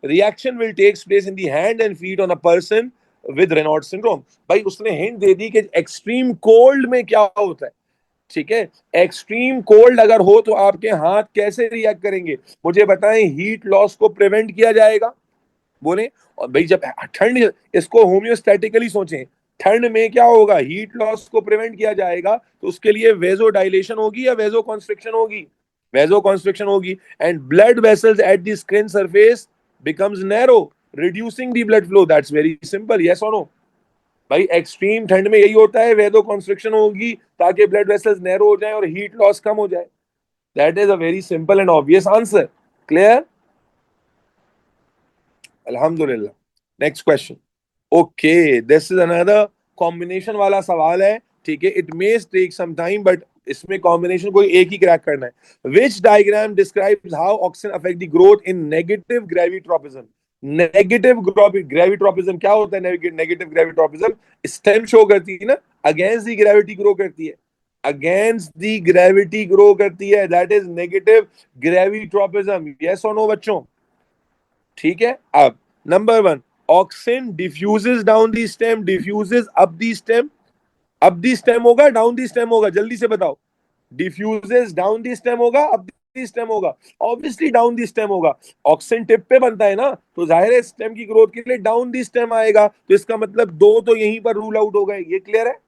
reaction will take place in the hand and feet on a person with Raynaud's syndrome. भाई उसने हिंट दे दी कि एक्सट्रीम कोल्ड में क्या होता है. ठीक है, एक्सट्रीम कोल्ड अगर हो तो आपके हाथ कैसे रिएक्ट करेंगे? मुझे बताएं. हीट लॉस को प्रिवेंट किया जाएगा, बोले. और भाई जब ठंड, इसको होम्योस्टैटिकली सोचें, ठंड में क्या होगा? हीट लॉस को प्रिवेंट किया जाएगा, तो उसके लिए वेजो डायलेशन होगी या वेजो कॉन्स्ट्रिक्शन होगी? Vasoconstriction होगी. And blood vessels at the skin surface becomes narrow, reducing the blood flow. That's very simple. Yes or no? भाई एक्सट्रीम ठंड में यही होता है, वेदो कॉन्स्ट्रिक्शन होगी ताकि ब्लड वेसल्स नैरो हो जाए और हीट लॉस कम हो जाए. That is a very simple and obvious answer. Clear? अल्हम्दुलिल्लाह. Next question. Okay, this is another combination वाला सवाल है. ठीक है, it may take some time, but इसमें कॉम्बिनेशन कोई एक ही क्रैक करना है. Which diagram describes how oxygen affect the growth in negative gravitropism? Negative gravitropism क्या होता है? नेगेटिव ग्रेविट्रोपिज्म स्टेम शो करती है ना, अगेंस्ट दी ग्रेविटी ग्रो करती है, अगेंस्ट दी ग्रेविटी ग्रो करती है, दैट इज नेगेटिव ग्रेविट्रोपिज्म। यस और नो बच्चों? ठीक है। अब number one, auxin diffuses down the stem, diffuses up the stem. Up the stem होगा, डाउन दी स्टेम होगा? जल्दी से बताओ। डिफ्यूजेस डाउन दी स्टेम होगा, अप दी स्टेम होगा? ऑब्वियसली डाउन दी स्टेम होगा। ऑक्सिन टिप पे बनता है ना, तो जाहिर है स्टेम की ग्रोथ के लिए डाउन दी स्टेम आएगा। तो इसका मतलब दो तो यहीं पर रूल आउट हो गए। ये क्लियर है?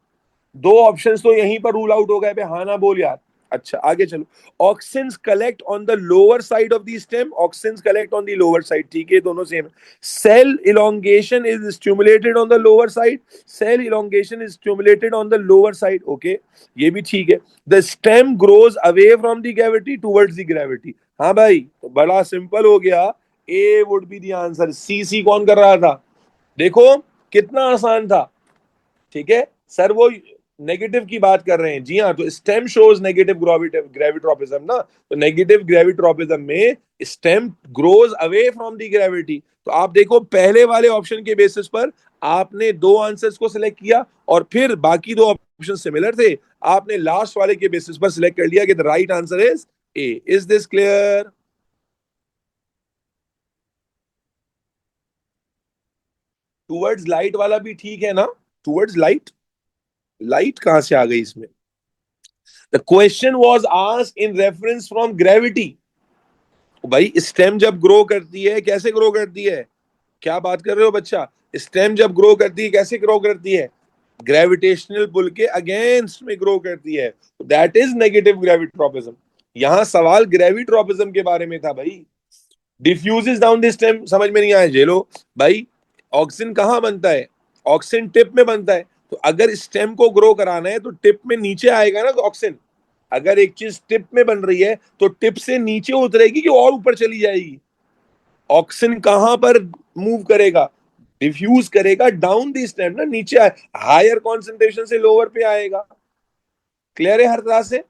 दो ऑप्शंस तो यहीं पर रूल आउट हो गए। हाँ ना बोल यार। अच्छा आगे चलो। Auxins collect on the lower side of the stem, auxins collect on the lower side. ठीक है, दोनों same. Cell elongation is stimulated on the lower side, cell elongation is stimulated on the lower side. Okay, ये भी ठीक है। The stem grows away from the gravity towards the gravity. हाँ भाई, तो बड़ा सिंपल हो गया। A would be the answer. C C कौन कर रहा था? देखो कितना आसान था। ठीक है सर, वो नेगेटिव की बात कर रहे हैं। जी हाँ, तो स्टेम शोज नेगेटिव ग्रेविट्रोपिज्म ना, तो नेगेटिव ग्रेविट्रोपिज्म में stem grows away from the gravity. तो आप देखो पहले वाले ऑप्शन के बेसिस पर आपने दो आंसर्स को सिलेक्ट किया और फिर बाकी दो ऑप्शन सिमिलर थे, आपने लास्ट वाले के बेसिस पर सिलेक्ट कर लिया कि the right answer is a. Is this clear? Towards light वाला भी ठीक है ना? टूवर्ड्स लाइट, लाइट कहां से आ गई इसमें? The question was asked in reference from gravity. भाई स्टेम जब ग्रो करती है, कैसे ग्रो करती है? क्या बात कर रहे हो बच्चा? स्टेम जब ग्रो करती है कैसे ग्रो करती है? ग्रेविटेशनल पुल के अगेंस्ट में ग्रो करती है, दैट इज नेगेटिव ग्रेविट्रोपिज्म। यहां सवाल ग्रेविट्रोपिज्म के बारे में था भाई। डिफ्यूजेस डाउन द स्टेम समझ में नहीं आया? झेलो भाई। ऑक्सीजन कहां बनता है? ऑक्सीजन टिप में बनता है। तो अगर स्टेम को ग्रो कराना है तो टिप में नीचे आएगा ना ऑक्सीजन। अगर एक चीज टिप में बन रही है तो टिप से नीचे उतरेगी कि और ऊपर चली जाएगी? ऑक्सीजन कहां पर मूव करेगा? डिफ्यूज करेगा डाउन दी स्टेम ना, नीचे आए, हायर कॉन्सेंट्रेशन से लोअर पे आएगा। क्लियर है हर तरह से?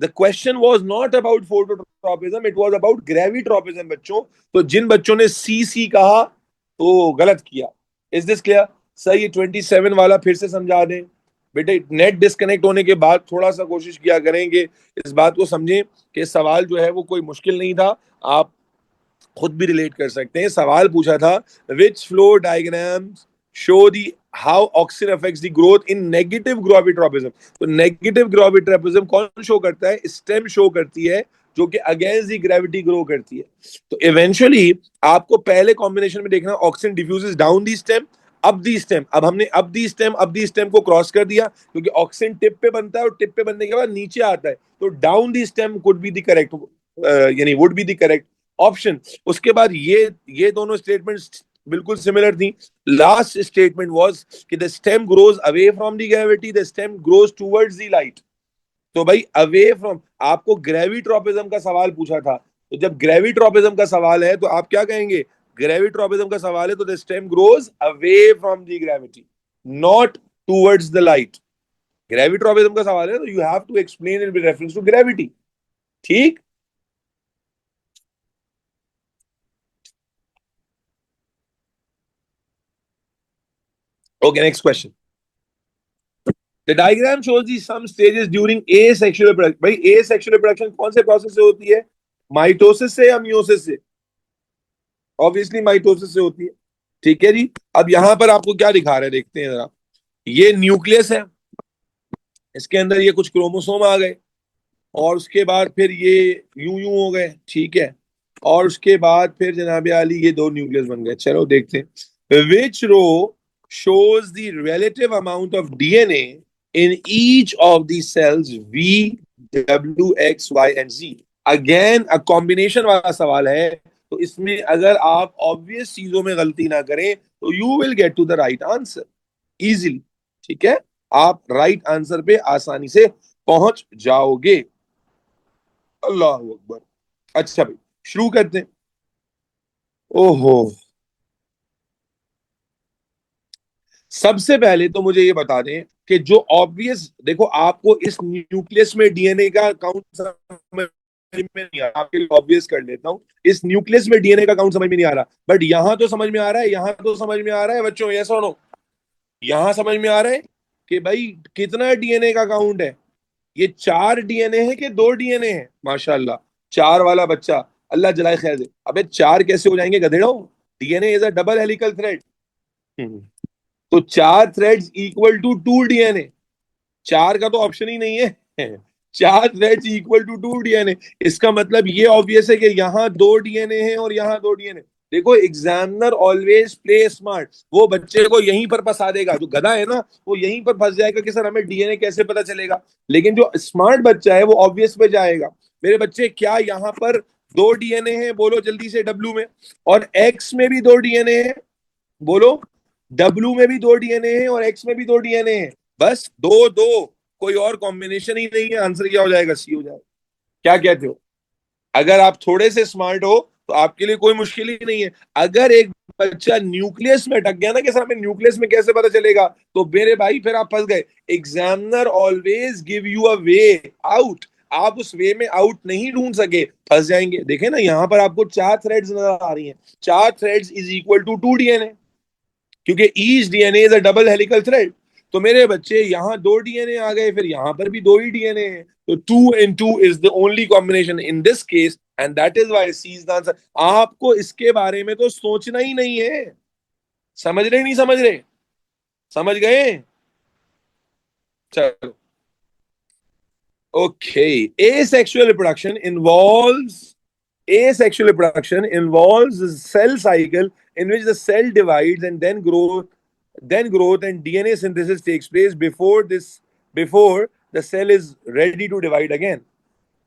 The question was not about phototropism, it was about gravitropism बच्चों। तो जिन बच्चों ने सी सी कहा तो गलत किया। Is this clear? सर ये 27 वाला फिर से समझा दें बेटे। नेट डिस्कनेक्ट होने के बाद थोड़ा सा कोशिश किया करेंगे, इस बात को समझें कि सवाल जो है वो कोई मुश्किल नहीं था, आप खुद भी रिलेट कर सकते हैं। सवाल पूछा था which flow diagrams show the how oxygen affects the growth in negative gravitropism. तो नेगेटिव ग्रेविट्रोपिज्म कौन शो करता है? स्टेम शो करती है, जो कि अगेंस्ट दी ग्रेविटी ग्रो करती है। तो इवेंचुअली आपको पहले कॉम्बिनेशन में देखना, oxygen diffuses down the stem, अब दी स्टेम। अब हमने अब दी स्टेम को क्रॉस कर दिया, क्योंकि ऑक्सीजन टिप पे बनता है और टिप पे बनने के बाद नीचे आता है। तो down the stem could be the correct, यानी would be the correct option. उसके बाद ये दोनों स्टेटमेंट्स बिल्कुल सिमिलर थी। लास्ट स्टेटमेंट वाज कि the stem grows away from the gravity, the stem grows towards the light. तो भाई अवे फ्रॉम, आपको ग्रेविट्रोपिज्म का सवाल पूछा था, तो जब ग्रेविट्रोपिज्म का सवाल है तो आप क्या कहेंगे? ग्रेविट्रोपिज्म का सवाल है तो the stem grows away from the gravity, not towards the light. Gravitropism का सवाल है तो you have to explain in reference to gravity. ठीक। Okay, next question. The diagram shows the some stages during asexual reproduction. भाई asexual reproduction कौन से प्रोसेस से होती है? माइटोसिस से या मियोसिस से? ऑब्वियसली माइटोसिस से होती है। ठीक है जी। अब यहां पर आपको क्या दिखा रहे हैं, देखते हैं जरा। ये न्यूक्लियस है, इसके अंदर ये कुछ क्रोमोसोम आ गए, और उसके बाद फिर ये यूं यूं हो गए। ठीक है, और उसके बाद फिर जनाब आली ये दो न्यूक्लियस बन गए। चलो देखते हैं। विच रो shows the relative amount of DNA in each of the cells V, W, X, Y and Z। Again a combination वाला सवाल है, तो इसमें अगर आप ऑब्वियस चीजों में गलती ना करें तो you will get to the right answer easily. ठीक है, आप राइट आंसर पे आसानी से पहुंच जाओगे। अल्लाह अकबर। अच्छा भाई, शुरू करते हैं। ओहो, सबसे पहले तो मुझे ये बता दें कि जो ऑब्वियस, देखो आपको इस न्यूक्लियस में डीएनए का काउंट में नहीं आ रहा, आपके लिए ऑब्वियस कर लेता हूँ, इस न्यूक्लियस में डीएनए का काउंट समझ में नहीं आ रहा, बट यहां तो समझ में आ रहा है, यहां तो समझ में आ रहा है बच्चों, ये सुनो, यहां समझ में आ रहा है कि भाई कितना डीएनए का काउंट है, ये 4 डीएनए है कि 2 डीएनए है, माशाल्लाह, 4 वाला बच्चा, अल्लाह जलाए खैर दे। अबे 4 कैसे हो जाएंगे गधेड़ो, DNA is a double helical thread. तो 4 थ्रेड्स इक्वल टू 2 डीएनए, 4 का तो ऑप्शन ही नहीं है। 4 थ्रेड्स इक्वल टू 2 डीएनए, इसका मतलब ये ऑब्वियस है कि यहाँ 2 डीएनए है और यहाँ 2 डीएनए। देखो एग्जामिनर ऑलवेज प्ले स्मार्ट, वो बच्चे को यहीं पर फंसा देगा, जो गधा है ना वो यहीं पर फंस जाएगा कि सर हमें डीएनए कैसे पता चलेगा, लेकिन जो स्मार्ट बच्चा है वो ऑब्वियस पे जाएगा। मेरे बच्चे क्या यहाँ पर 2 डीएनए है, बोलो जल्दी से डब्ल्यू में, और एक्स में भी 2 डीएनए है, बोलो, डब्ल्यू में भी 2 डीएनए है और एक्स में भी 2 डीएनए है, बस दो दो, कोई और कॉम्बिनेशन ही नहीं है, आंसर क्या हो जाएगा, सी हो जाएगा। क्या कहते हो, अगर आप थोड़े से स्मार्ट हो तो आपके लिए कोई मुश्किल ही नहीं है। अगर एक बच्चा न्यूक्लियस में अटक गया ना कि सर हमें न्यूक्लियस में कैसे पता चलेगा, तो मेरे भाई फिर आप फंस गए। Examiner always give you a way out, आप उस वे में आउट नहीं ढूंढ सके, फंस जाएंगे। देखे ना यहाँ पर आपको 4 थ्रेड्स नजर आ रही हैं, 4 threads is equal to 2 DNA, क्योंकि each DNA is a double helical thread. तो मेरे बच्चे यहाँ 2 डीएनए आ गए, फिर यहाँ पर भी 2 ही डीएनए है, तो 2 and 2 is the only combination in this case, and that is why C is the answer. आपको इसके बारे में तो सोचना ही नहीं है, समझ रहे नहीं समझ रहे, समझ गए, चलो, okay. asexual reproduction involves asexual reproduction involves a cell cycle in which the cell divides and then growth and DNA synthesis takes place before the cell is ready to divide again।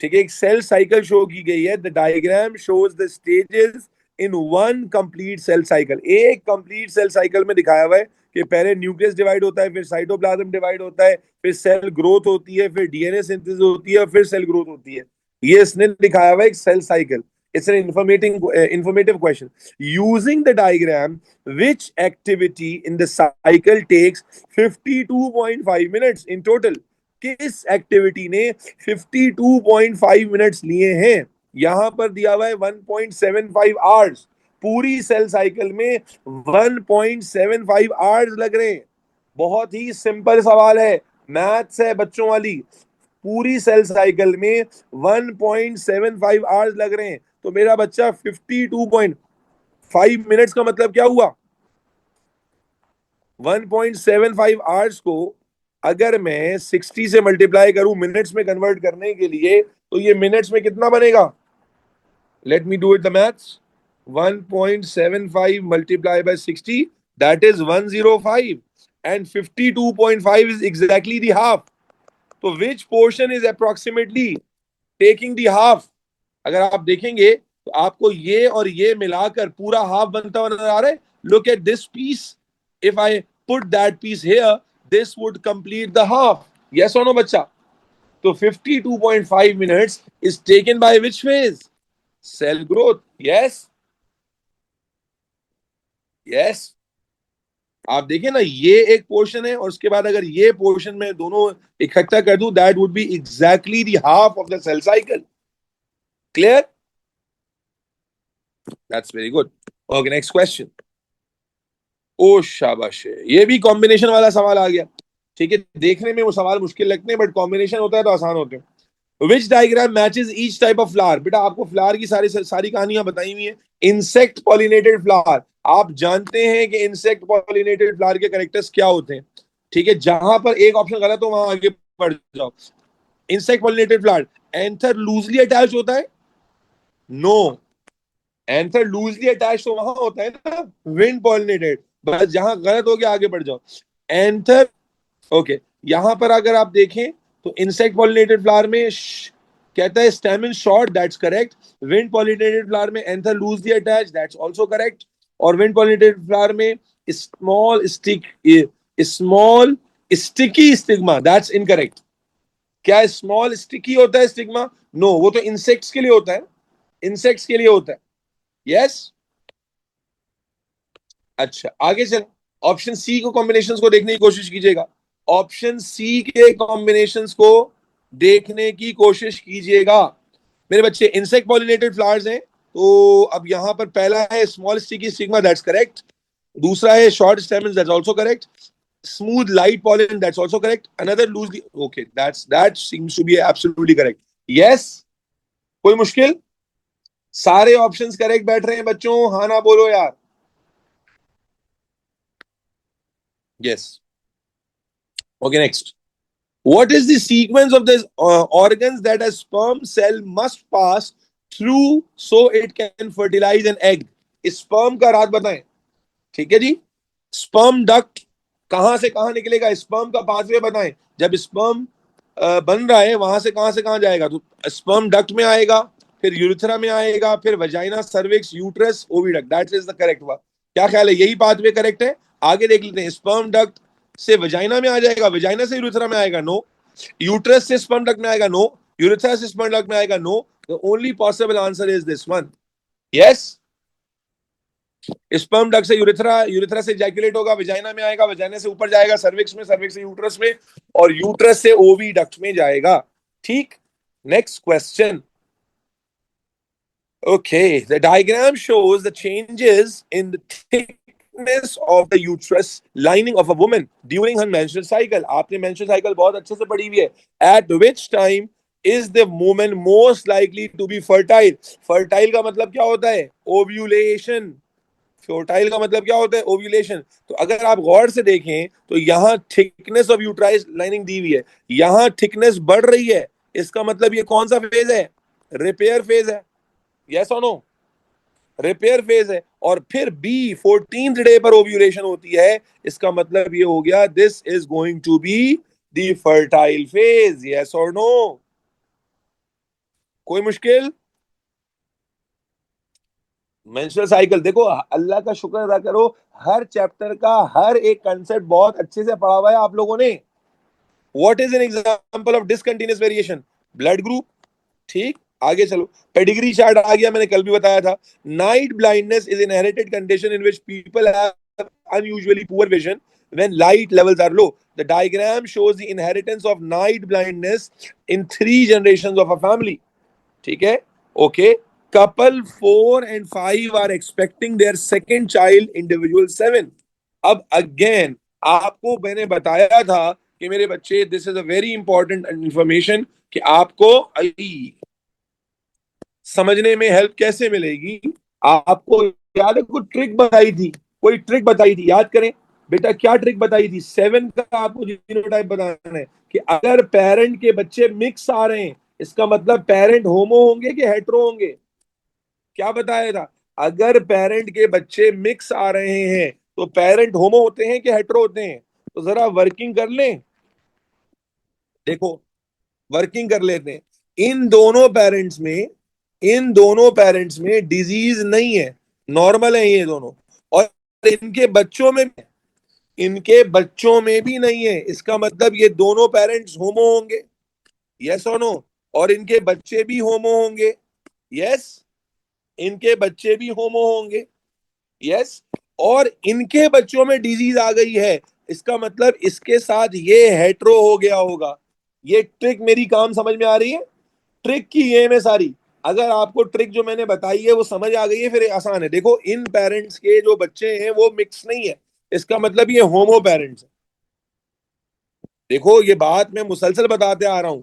ठीक है, एक सेल साइकिल शो की गई है, the diagram shows the stages in one complete cell cycle. एक कंप्लीट सेल साइकिल में दिखाया हुआ है कि पहले न्यूक्लियस डिवाइड होता है, फिर साइटोप्लाज्म डिवाइड होता है, फिर सेल ग्रोथ होती है, फिर डीएनए सिंथेसिस होती है, फिर सेल ग्रोथ होती है। ये इसने दिखाया हुआ है एक cell cycle. It's an informative question. Using the diagram, which activity in the cycle takes 52.5 minutes in total? किस एक्टिविटी ने 52.5 मिनट्स लिए हैं? यहां पर दिया हुआ है 1.75 आवर्स, पूरी सेल साइकिल में 1.75 आवर्स लग रहे हैं। बहुत ही सिंपल सवाल है, मैथ्स है बच्चों वाली, पूरी सेल साइकिल में 1.75 आवर्स लग रहे हैं, तो मेरा बच्चा 52.5 मिनट्स का मतलब क्या हुआ, 1.75 आवर्स को अगर मैं 60 से मल्टीप्लाई करूं मिनट्स में कन्वर्ट करने के लिए, तो ये मिनट्स में कितना बनेगा, let me do it the maths, 1.75 multiplied by 60, that is 105, and 52.5 is exactly the half। तो which portion is approximately taking the half? अगर आप देखेंगे तो आपको ये और ये मिलाकर पूरा हाफ बनता हुआ नजर आ रहा है। Look at this piece, if I put that piece here, this would complete the half, yes और नो बच्चा? तो 52.5 minutes is taken by which phase, cell growth, yes yes. आप देखिए ना, ये एक पोर्शन है और उसके बाद अगर ये पोर्शन में दोनों इकट्ठा कर दूं, that would be exactly the half of the cell cycle. Clear, that's very good. Okay, next question. ओ शाबाश, ये भी कॉम्बिनेशन वाला सवाल आ गया। ठीक है, देखने में वो सवाल मुश्किल लगते हैं, बट कॉम्बिनेशन होता है तो आसान होते हैं। Which diagram matches each type of flower? बेटा आपको फ्लावर की सारी कहानियां बताई हुई है। इंसेक्ट पॉलिनेटेड फ्लावर, आप जानते हैं कि इंसेक्ट पॉलिनेटेड फ्लावर के कैरेक्टर्स क्या होते हैं। ठीक है, जहां पर एक ऑप्शन गलत हो वहां आगे बढ़ जाओ। Insect pollinated flower, anther loosely attach होता है, नो, एंथर लूजली अटैच तो वहां होता है ना विंड पॉलिनेटेड, बस जहां गलत हो गया आगे बढ़ जाओ। एंथर, ओके, यहां पर अगर आप देखें तो इंसेक्ट पॉलिनेटेड फ्लावर में कहता है stamen short, that's correct. Wind pollinated flower में anther loosely attach, that's also correct. और विंड पॉलिनेटेड फ्लावर में small sticky stigma, that's incorrect. क्या स्मॉल स्टिकी होता है स्टिग्मा? नो, वो तो इंसेक्ट्स के लिए होता है, इंसेक्ट्स के लिए होता है, यस। अच्छा आगे चल, ऑप्शन सी को कॉम्बिनेशंस को देखने की कोशिश कीजिएगा, ऑप्शन सी के कॉम्बिनेशंस को देखने की कोशिश कीजिएगा। मेरे बच्चे इंसेक्ट पॉलिनेटेड फ्लावर्स हैं, तो अब यहां पर पहला है small sticky stigma, that's correct. दूसरा है short stamens, that's also correct. Smooth light pollen, that's also correct. Another loosely, okay, that seems to be absolutely correct. Yes, कोई मुश्किल? सारे ऑप्शंस करेक्ट बैठ रहे हैं बच्चों, हाँ ना बोलो यार। Yes, okay next. What is the sequence of the organs that a sperm cell must pass through so it can fertilize an egg? Sperm का राज बताएं। ठीक है जी। स्पर्म डक्ट कहां से कहां निकलेगा, स्पर्म का पाथवे बताएं। जब स्पर्म बन रहा है वहां से कहां जाएगा, तो स्पर्म डक्ट में आएगा, फिर यूरिथ्रा में आएगा, फिर vagina, cervix, uterus, oviduct, that is the correct one. क्या ख्याल है, यही पाथवे करेक्ट है? आगे देख लेते हैं। स्पर्म डक्ट से वजाइना में आ जाएगा, वजाइना से यूरिथ्रा में आएगा, नो। यूट्रस से स्पर्म डक्ट में आएगा, नो। यूरिथ्रा से स्पर्म डक्ट में आएगा, no. The only possible answer is this one. Yes, sperm duct से यूरिथ्रा, यूरिथ्रा से इजैकुलेट होगा, वजाइना में आएगा, वजाइना से ऊपर जाएगा सर्विक्स में, सर्विक्स से यूट्रस में, और यूट्रस से ओवी डक्ट में जाएगा। ठीक, next question. Okay, the diagram shows the changes in the thickness of the uterus lining of a woman during her menstrual cycle. आपने menstrual cycle बहुत अच्छे से पढ़ी हुई है। At which time is the woman most likely to be fertile? Fertile का मतलब क्या होता है? Ovulation. Fertile का मतलब क्या होता है? Ovulation. तो अगर आप गौर से देखें तो यहाँ थिकनेस ऑफ यूट्राइस लाइनिंग दी हुई है, यहाँ थिकनेस बढ़ रही है, इसका मतलब ये कौन सा फेज है? रिपेयर फेज है। यस और नो? रिपेयर फेज है। और फिर बी 14th डे पर ओव्यूलेशन होती है, इसका मतलब ये हो गया this is going to be the fertile phase. Yes और नो? कोई मुश्किल? मेंस्ट्रुअल साइकिल देखो, अल्लाह का शुक्र अदा करो, हर चैप्टर का हर एक कंसेप्ट बहुत अच्छे से पढ़ा हुआ है आप लोगों ने। What is an example of discontinuous variation? Blood group. ठीक, आगे चलो। पेडिग्री चार्ट आ गया, मैंने कल भी बताया था। Night blindness is inherited condition in which people have unusually poor vision when light levels are low. The diagram shows the inheritance of night blindness in 3 generations of a family. ठीक है, okay. Couple 4 and 5 are expecting their second child, individual 7. अब अगेन आपको मैंने बताया था कि मेरे बच्चे, this is a very important information, कि आपको समझने में हेल्प कैसे मिलेगी। आपको याद है कोई ट्रिक बताई थी, कोई ट्रिक बताई थी, याद करें बेटा, क्या ट्रिक बताई थी? 7 का आपको जीनोटाइप बताना है कि अगर पेरेंट के बच्चे मिक्स आ रहे हैं, इसका मतलब पेरेंट होमो होंगे कि हेट्रो होंगे? क्या बताया था? अगर पेरेंट के बच्चे मिक्स आ रहे हैं तो पेरेंट होमो होते हैं कि हेट्रो होते हैं? तो जरा वर्किंग कर लें, देखो, वर्किंग कर लेते हैं। इन दोनों पेरेंट्स में डिजीज नहीं है, नॉर्मल है ये दोनों। और इनके बच्चों में भी नहीं है, इसका मतलब ये दोनों पेरेंट्स होमो होंगे। यस और नो? और इनके बच्चे भी होमो होंगे। यस, इनके बच्चे भी होमो होंगे। यस, और इनके बच्चों में डिजीज आ गई है, इसका मतलब इसके साथ ये हेट्रो हो गया होगा। ये ट्रिक मेरी काम समझ में आ रही है? ट्रिक की ये में सारी, अगर आपको ट्रिक जो मैंने बताई है वो समझ आ गई है, फिर आसान है। देखो, इन पेरेंट्स के जो बच्चे हैं वो मिक्स नहीं है, इसका मतलब ये होमो पेरेंट्स है। देखो, ये बात मैं मुसलसल बताते आ रहा हूं,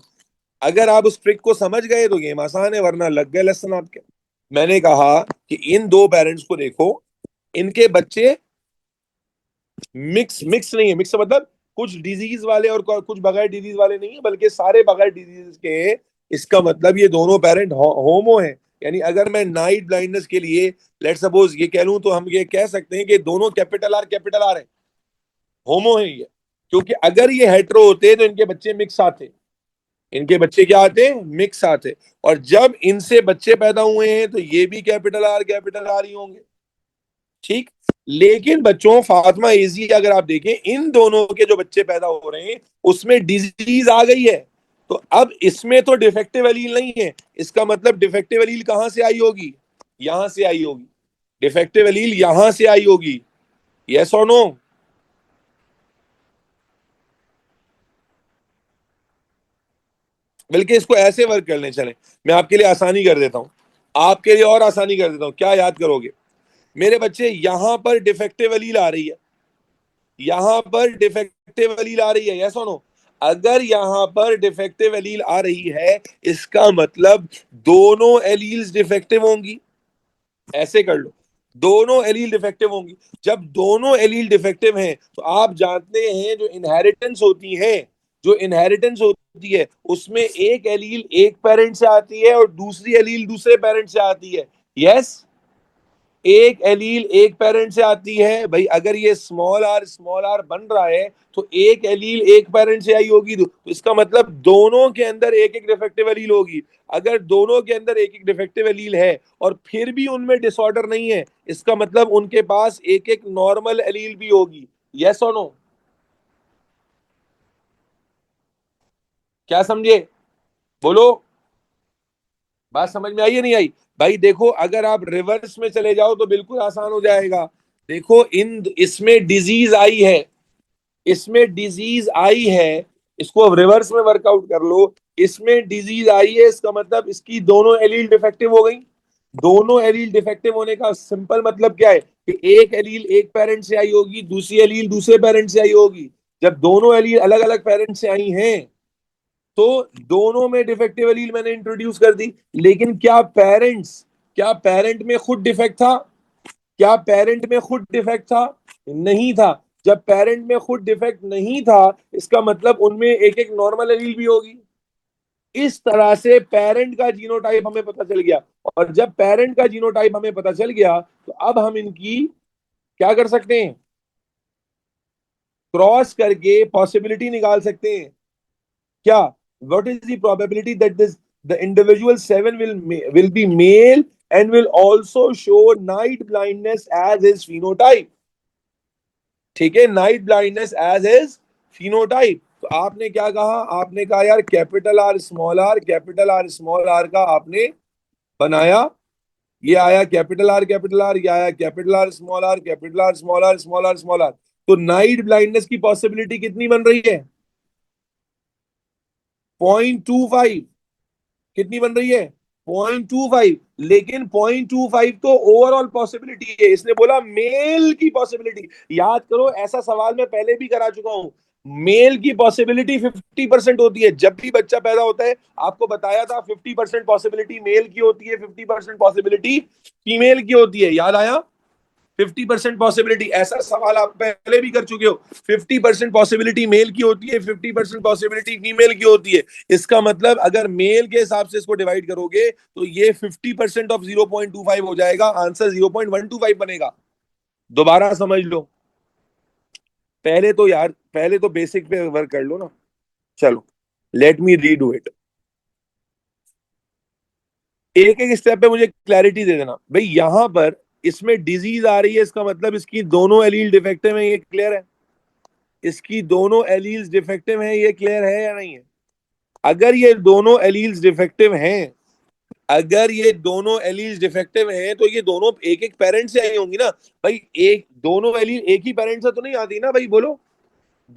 अगर आप उस ट्रिक को समझ गए तो गेम आसान है, वरना लग गए लेसन आपके। मैंने कहा कि इन दो पेरेंट्स को देखो, इनके बच्चे मिक्स मिक्स नहीं है। मिक्स मतलब कुछ डिजीज वाले और कुछ बगैर डिजीज वाले नहीं है, बल्कि सारे बगैर डिजीज के हैं। इसका मतलब ये दोनों पेरेंट होमो है। यानी अगर मैं नाइट ब्लाइंडनेस के लिए लेट सपोज ये कह लूं, तो हम ये कह सकते हैं कि दोनों कैपिटल आर है, होमो है ये। क्योंकि अगर ये हेट्रो होते तो इनके बच्चे मिक्स आते, इनके बच्चे क्या आते हैं? मिक्स आते। और जब इनसे बच्चे पैदा हुए हैं तो ये भी कैपिटल आर ही होंगे। ठीक, लेकिन बच्चों, फातिमा एजी अगर आप देखें, इन दोनों के जो बच्चे पैदा हो रहे हैं उसमें डिजीज आ गई है, तो अब इसमें तो डिफेक्टिव एलील नहीं है, इसका मतलब डिफेक्टिव एलील कहां से आई होगी? यहां से आई होगी। डिफेक्टिव एलील यहां से आई होगी। यस और नो? बल्कि इसको ऐसे वर्क कर लें, चलें मैं आपके लिए आसानी कर देता हूं, आपके लिए और आसानी कर देता हूं। क्या याद करोगे मेरे बच्चे? यहां पर डिफेक्टिव अलील आ रही है, यहां पर डिफेक्टिव अलील आ रही है, यस और नो? अगर यहां पर डिफेक्टिव एलील आ रही है, इसका मतलब दोनों एलील्स डिफेक्टिव होंगी। ऐसे कर लो, दोनों एलील डिफेक्टिव होंगी। जब दोनों एलील डिफेक्टिव हैं तो आप जानते हैं जो इनहेरिटेंस होती है, जो इनहेरिटेंस होती है उसमें एक एलील एक पेरेंट से आती है और दूसरी एलील दूसरे पेरेंट से आती है। यस, एक एलील एक पेरेंट से आती है भाई। अगर ये स्मॉल आर बन रहा है तो एक एलील एक पेरेंट से आई होगी, तो इसका मतलब दोनों के अंदर एक एक डिफेक्टिव एलील होगी। अगर दोनों के अंदर एक एक डिफेक्टिव एलील है और फिर भी उनमें डिसऑर्डर नहीं है, इसका मतलब उनके पास एक एक नॉर्मल एलील भी होगी। यस और नो? क्या समझे? बोलो, बात समझ में आई या नहीं आई? भाई देखो, अगर आप रिवर्स में चले जाओ तो बिल्कुल आसान हो जाएगा। देखो, इन इसमें डिजीज आई है, इसमें डिजीज आई है, इसको अब रिवर्स में वर्कआउट कर लो। इसमें डिजीज आई है, इसका मतलब इसकी दोनों एलील डिफेक्टिव हो गई। दोनों एलील डिफेक्टिव होने का सिंपल मतलब क्या है कि एक एलील एक पेरेंट से आई होगी, दूसरी एलील दूसरे पेरेंट से आई होगी। जब दोनों एलील अलग अलग पेरेंट से आई हैं तो दोनों में डिफेक्टिव एलील मैंने इंट्रोड्यूस कर दी। लेकिन क्या पेरेंट में खुद डिफेक्ट था? क्या पेरेंट में खुद डिफेक्ट था? नहीं था। जब पेरेंट में खुद डिफेक्ट नहीं था, इसका मतलब उनमें एक एक नॉर्मल एलील भी होगी। इस तरह से पेरेंट का जीनोटाइप हमें पता चल गया। और जब पेरेंट का जीनोटाइप हमें पता चल गया तो अब हम इनकी क्या कर सकते हैं? क्रॉस करके पॉसिबिलिटी निकाल सकते हैं। क्या? What is the probability that this the individual 7 will be male and will also show night blindness as his phenotype? ठीक है, night blindness as his phenotype. तो आपने क्या कहा? आपने कहा यार capital R small R, capital R small R का आपने बनाया, ये आया कैपिटल आर, ये आया capital R small R, capital R small R, small R small R. तो नाइट ब्लाइंडनेस की पॉसिबिलिटी कितनी बन रही है? 0.25। कितनी बन रही है? 0.25। लेकिन 0.25 तो ओवरऑल पॉसिबिलिटी है, इसने बोला मेल की पॉसिबिलिटी। याद करो, ऐसा सवाल मैं पहले भी करा चुका हूं। मेल की पॉसिबिलिटी 50% होती है। जब भी बच्चा पैदा होता है आपको बताया था 50% पॉसिबिलिटी मेल की होती है, 50% पॉसिबिलिटी फीमेल की होती है। याद आया? 50% पॉसिबिलिटी, ऐसा सवाल आप पहले भी कर चुके हो। 50% पॉसिबिलिटी मेल की होती है, 50% पॉसिबिलिटी फीमेल की होती है। इसका मतलब अगर मेल के हिसाब से इसको डिवाइड करोगे तो ये 50% ऑफ 0.25 हो जाएगा, आंसर 0.125 बनेगा। दोबारा समझ लो, पहले तो यार पहले तो बेसिक पे वर्क कर लो ना। चलो, लेट मी रीडू इट। एक एक स्टेप पे मुझे क्लैरिटी दे देना भाई। यहां पर इसमें डिजीज आ रही है, इसका मतलब इसकी दोनों एलील डिफेक्टिव है, ये क्लियर है? इसकी दोनों एलील्स डिफेक्टिव हैं, ये क्लियर है या नहीं है? अगर ये दोनों एलील्स डिफेक्टिव हैं, अगर ये दोनों एलील्स डिफेक्टिव हैं तो ये दोनों एक एक पेरेंट से आई होंगी ना। भाई एक दोनों एलील एक ही पेरेंट से तो नहीं आती ना भाई, बोलो।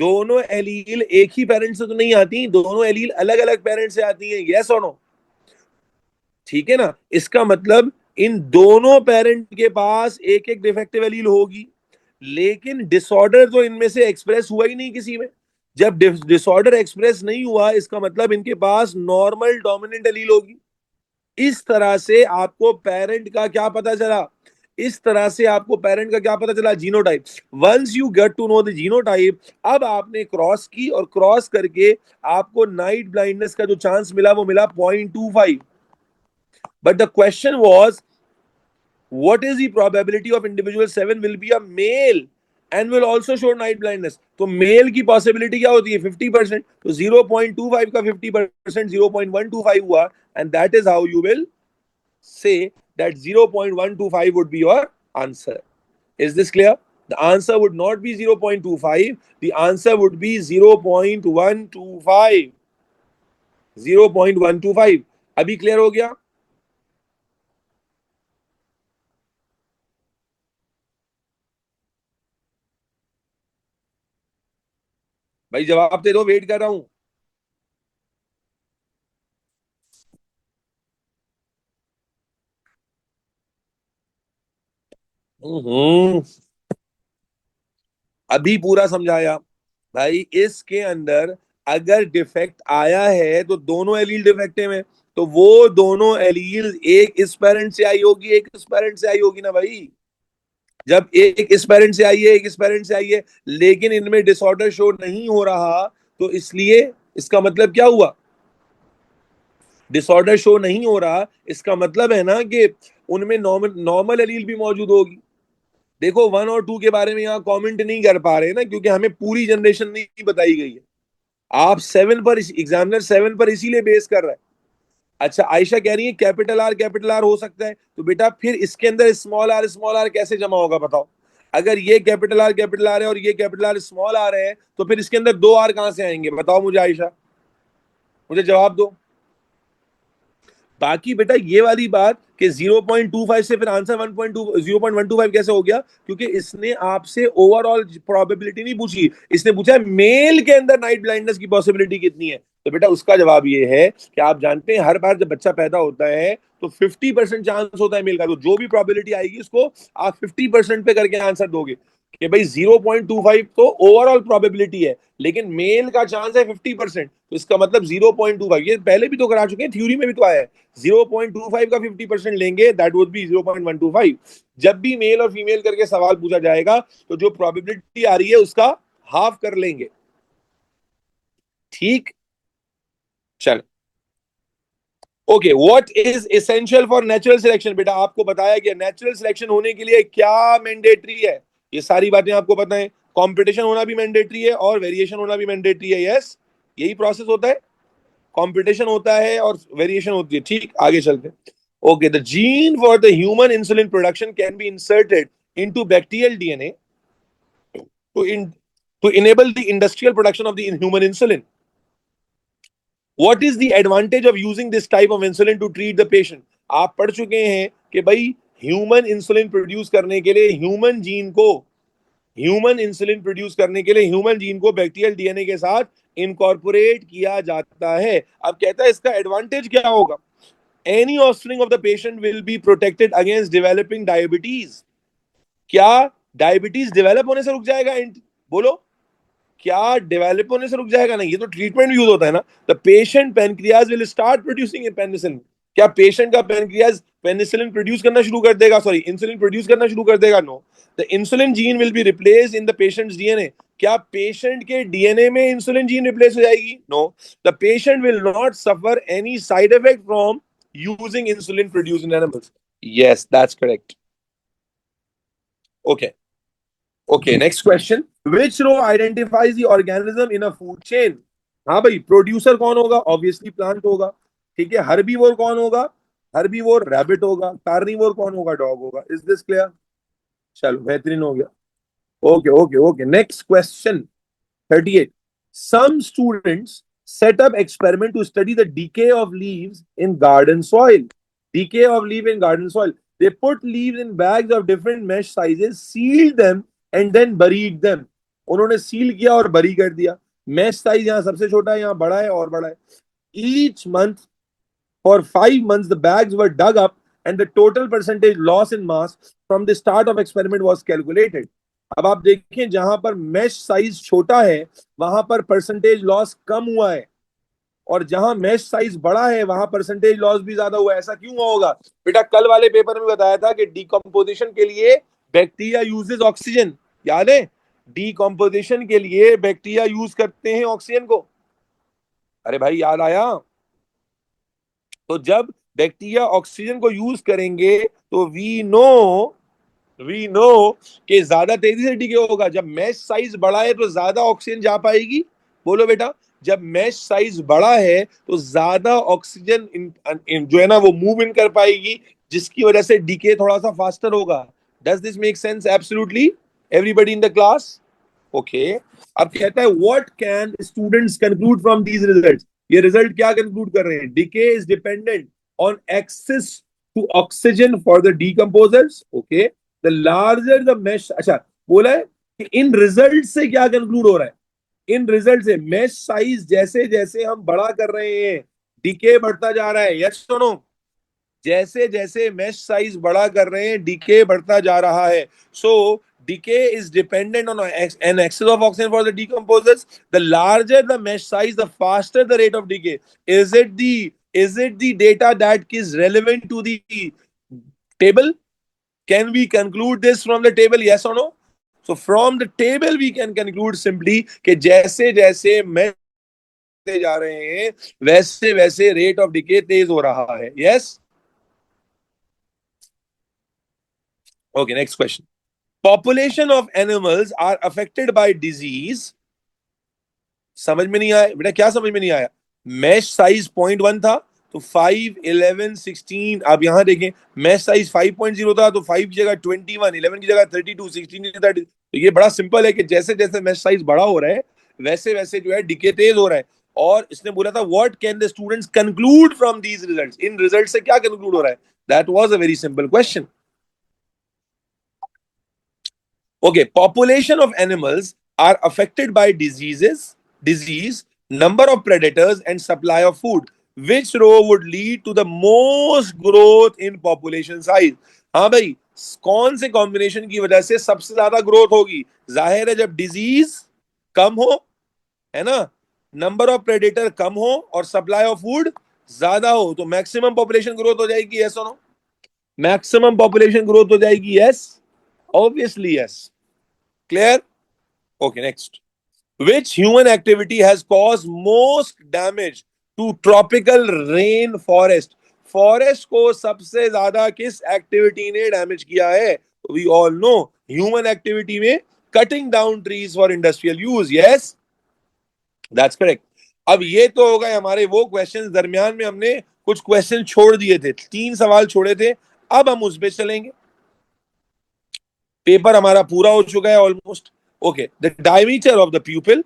दोनों एलील एक ही पेरेंट से तो नहीं आती, दोनों एलील अलग अलग पेरेंट से आती हैं। यस और नो? ठीक है ना? इसका मतलब इन दोनों पेरेंट के पास एक एक डिफेक्टिव एलील होगी। लेकिन डिसऑर्डर तो इनमें से एक्सप्रेस हुआ ही नहीं किसी में। जब डिसऑर्डर एक्सप्रेस नहीं हुआ, इसका मतलब इनके पास नॉर्मल डोमिनेंट एलील होगी। इस तरह से आपको पेरेंट का क्या पता चला? इस तरह से आपको पेरेंट का क्या पता चला? Genotype. Once you get to know the genotype, अब आपने क्रॉस की और क्रॉस करके आपको नाइट ब्लाइंडनेस का जो चांस मिला वो मिला 0.25। But the question was what is the probability of individual 7 will be a male and will also show night blindness? तो मेल की पॉसिबिलिटी क्या होती है? 50%। तो 0.25 का 50% 0.125 हुआ, and that is how you will say that 0.125 would be your answer. Is this clear? The answer would not be 0.25, the answer would be 0.125। 0.125। अभी क्लियर हो गया? भाई जवाब दे दो, वेट कर रहा हूं। हम्म, अभी पूरा समझाया भाई। इसके अंदर अगर डिफेक्ट आया है तो दोनों एलील डिफेक्टिव है, तो वो दोनों एलील एक इस पेरेंट से आई होगी, एक इस पेरेंट से आई होगी ना भाई। जब एक इस पेरेंट से आई है, एक इस पेरेंट से आई है, लेकिन इनमें डिसऑर्डर शो नहीं हो रहा, तो इसलिए इसका मतलब क्या हुआ? डिसऑर्डर शो नहीं हो रहा, इसका मतलब है ना कि उनमें नॉर्मल नॉर्मल एलील भी मौजूद होगी। देखो 1 और 2 के बारे में यहाँ कमेंट नहीं कर पा रहे ना, क्योंकि हमें पूरी जनरेशन नहीं बताई गई है। आप 7 पर इसीलिए बेस कर रहा है। अच्छा, आयशा कह रही है कैपिटल आर हो सकता है, तो बेटा फिर इसके अंदर स्मॉल आर कैसे जमा होगा बताओ? अगर ये कैपिटल आर है और ये कैपिटल आर स्मॉल आर है, तो फिर इसके अंदर 2 आर कहां से आएंगे बताओ मुझे आयशा, मुझे जवाब दो। बाकी बेटा ये वाली बात कि 0.25 से फिर आंसर 0.125 कैसे हो गया? क्योंकि इसने आपसे ओवरऑल प्रोबेबिलिटी नहीं पूछी, इसने पूछा मेल के अंदर नाइट ब्लाइंडनेस की पॉसिबिलिटी कितनी है। तो बेटा उसका जवाब ये है कि आप जानते हैं हर बार जब बच्चा पैदा होता है तो 50% चांस होता है मेल का, तो जो भी प्रोबेबिलिटी आएगी उसको आप 50% पे करके आंसर दोगे कि भाई 0.25 तो ओवरऑल प्रोबेबिलिटी है, लेकिन मेल का चांस है 50%, तो इसका मतलब 0.25, ये पहले भी तो करा चुके हैं, थ्योरी में भी तो आया है। 0.25 का 50% लेंगे, दैट वुड बी 0.125। जब भी मेल और फीमेल करके सवाल पूछा जाएगा तो जो प्रोबेबिलिटी आ रही है उसका हाफ कर लेंगे। ठीक, चल। Okay, what is essential for natural selection? बेटा आपको बताया गया नेचुरल सिलेक्शन होने के लिए क्या मैंडेटरी है, ये सारी बातें आपको पता है। कंपटीशन होना भी मैंडेटरी है और वेरिएशन होना भी मैंडेटरी है, यस, यही प्रोसेस होता है। कंपटीशन होता है और वेरिएशन होती है। ठीक, आगे चलते हैं। Okay, the gene for the human insulin production can be inserted into bacterial DNA to in to enable the industrial production of the human insulin. What is the advantage of using this type of insulin to treat the patient? आप पढ़ चुके हैं कि भाई ह्यूमन इंसुलिन प्रोड्यूस करने के लिए ह्यूमन जीन को बैक्टीरियल डीएनए के साथ इनकॉर्पोरेट किया जाता है। अब कहता है इसका एडवांटेज क्या होगा? Any offspring of the patient will be protected against developing diabetes. क्या डायबिटीज डेवलप होने से रुक जाएगा? बोलो, क्या डेवलप होने से रुक जाएगा? नहीं, ये तो ट्रीटमेंट यूज होता है ना। The patient pancreas will start producing penicillin. क्या पेशेंट का पेनक्रियाज पेनिसिलिन प्रोड्यूस करना शुरू कर देगा, सॉरी इंसुलिन प्रोड्यूस करना शुरू कर देगा? No, the insulin gene will be replace in the patients DNA. क्या पेशेंट के डीएनए में इंसुलिन जीन रिप्लेस हो जाएगी? No, the patient will not suffer any side effect from using insulin produce in animals. Yes, that's correct. Okay, okay, next question. Which row identifies the organism in a food chain? हाँ भाई, प्रोड्यूसर कौन होगा? ऑब्वियसली प्लांट होगा। ठीक है, हर्बीवोर कौन होगा? हर्बीवोर रैबिट होगा। कार्निवोर कौन होगा? डॉग होगा। Is this clear? चलो, बेहतरीन हो गया। Okay, okay, okay, next question 38। Some students set up experiment to study the decay of leaves in garden soil. Decay of leaf in garden soil. They put leaves in bags of different mesh sizes, sealed them, and then buried them. उन्होंने सील किया और बरी कर दिया। मैश साइज यहाँ सबसे छोटा है, यहाँ बड़ा है और बड़ा है। Each month for 5 months, the bags were dug up, and the total percentage loss in mass from the start of experiment was calculated. अब आप देखें, जहां पर मैश साइज छोटा है वहां पर परसेंटेज लॉस कम हुआ है, और जहां मैश साइज बड़ा है वहां परसेंटेज लॉस भी ज्यादा हुआ है। ऐसा क्यों हुआ होगा? बेटा कल वाले पेपर में बताया था कि डीकम्पोजिशन के लिए बैक्टीरिया यूजेस ऑक्सीजन, याद है? डीकम्पोजिशन के लिए बैक्टीरिया यूज करते हैं ऑक्सीजन को। अरे भाई याद आया? तो जब बैक्टीरिया ऑक्सीजन को यूज करेंगे तो वी नो कि ज्यादा तेजी से डीके होगा। जब मैश साइज बड़ा है तो ज्यादा ऑक्सीजन जा पाएगी। बोलो बेटा, जब मैश साइज बड़ा है तो ज्यादा ऑक्सीजन जो है ना वो मूव इन कर पाएगी, जिसकी वजह से डीके थोड़ा सा फास्टर होगा। Does this make sense? Absolutely, everybody in the class? Okay. अब कहता है what can students conclude from these results? ये रिजल्ट क्या कंक्लूड कर रहे हैं? Decay is dependent on access to oxygen for the decomposers. Okay, the larger the mesh. अच्छा, बोला है कि इन रिजल्ट से क्या कंक्लूड हो रहा है? इन रिजल्ट से मेश साइज जैसे जैसे हम बड़ा कर रहे हैं, डीके बढ़ता जा रहा है। यस सुनो, जैसे जैसे mesh size बड़ा कर रहे हैं, decay बढ़ता जा रहा है. So decay is dependent on an excess of oxygen for the decomposers. The larger the mesh size, the faster the rate of decay. Is it the data that is relevant to the table? Can we conclude this from the table? Yes or no? So from the table we can conclude simply कि जैसे जैसे mesh जा रहे हैं वैसे वैसे रेट ऑफ डिके तेज हो रहा है. Yes. Okay, next question. Population of animals are affected by disease. समझ में नहीं आया बेटा, क्या समझ में नहीं आया? मैश साइज 0.1 था तो 5, 11, 16. आप यहां देखें, मैश साइज 5.0 था तो 5 की जगह 21, 11 की जगह 32, 16 की जगह 30. तो ये बड़ा सिंपल है कि जैसे जैसे मैश साइज बड़ा हो रहा है वैसे वैसे जो है डिके तेज हो रहा है. और इसने बोला था what can the students conclude from these results. In result से क्या कंक्लूड हो रहा है? That was a very simple question. Okay, population of animals are affected by disease, number of predators, and supply of food. Which row would lead to the most growth in population size? हाँ भाई, कौन से कॉम्बिनेशन की वजह से सबसे ज्यादा ग्रोथ होगी? जाहिर है जब डिजीज कम हो, है ना, नंबर ऑफ प्रेडेटर कम हो और सप्लाई ऑफ फूड ज्यादा हो तो मैक्सिमम पॉपुलेशन ग्रोथ हो जाएगी. यस और नो? मैक्सिमम पॉपुलेशन ग्रोथ हो जाएगी. Yes, obviously yes. Clear? Okay, next. Which human activity has caused most damage to tropical rain forest? Forest को सबसे ज्यादा किस एक्टिविटी ने डैमेज किया है? We all know, human activity में cutting down trees for industrial use. Yes, that's correct. अब ये तो हो गए हमारे वो क्वेश्चंस. दरमियान में हमने कुछ क्वेश्चन छोड़ दिए थे, 3 सवाल छोड़े थे. अब हम उस पे चलेंगे. पेपर हमारा पूरा हो चुका है almost. Okay, the diameter of the प्यूपिल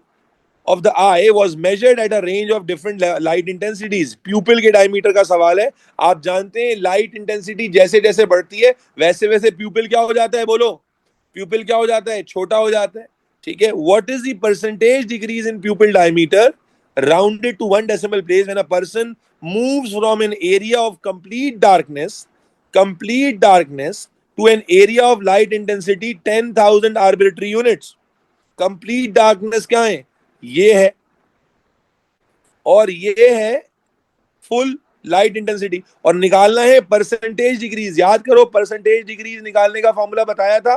of the eye was measured at a range of different light intensities. प्यूपिल के डायमीटर का सवाल है. आप जानते हैं लाइट इंटेंसिटी जैसे जैसे बढ़ती है वैसे वैसे प्यूपिल क्या हो जाता है? बोलो, प्यूपिल क्या हो जाता है? छोटा हो जाता है. ठीक है. What is the percentage decrease in pupil diameter rounded to 1 decimal place when a person moves from an area of complete darkness to an area of light intensity 10,000 arbitrary units. Complete darkness क्या है? ये है. और ये है फुल लाइट इंटेंसिटी. और निकालना है परसेंटेज डिक्रीज. याद करो, परसेंटेज डिक्रीज निकालने का फॉर्मूला बताया था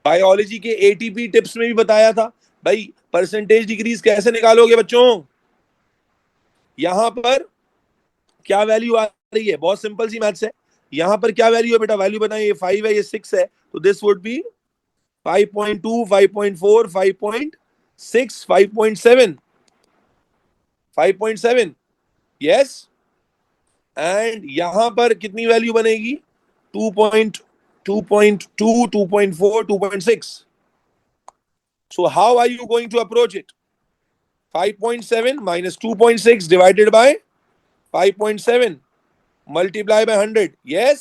बायोलॉजी के एटीपी टिप्स में भी बताया था. भाई परसेंटेज डिक्रीज कैसे निकालोगे बच्चों? यहां पर क्या वैल्यू आ रही है? बहुत सिंपल सी मैथ्स है. यहां पर क्या वैल्यू है बेटा? वैल्यू बताएं. ये 5 है, ये 6 है, तो दिस वुड बी 5.2, 5.4, 5.6, 5.7, 5.7. यस. एंड यहां पर कितनी वैल्यू बनेगी? 2.2, 2.4, 2.6. So how are you going to approach it? 5.7 minus 2.6 divided by 5.7 multiply by 100. yes.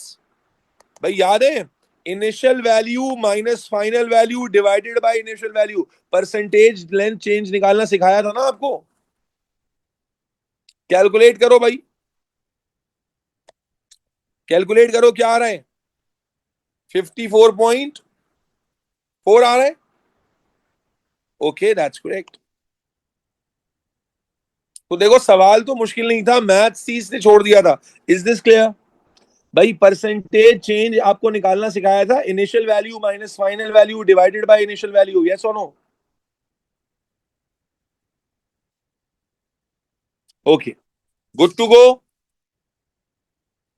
भाई याद है, initial value minus final value divided by initial value. Percentage length change निकालना सिखाया था ना आपको. कैलकुलेट करो भाई, कैलकुलेट करो. क्या आ रहा है? 54.4 आ रहा है. Okay, that's correct. तो देखो, सवाल तो मुश्किल नहीं था, मैथ सीज ने छोड़ दिया था. Is this clear? भाई परसेंटेज चेंज आपको निकालना सिखाया था. Initial value minus final value divided by initial value. Yes और no? Okay, good to go.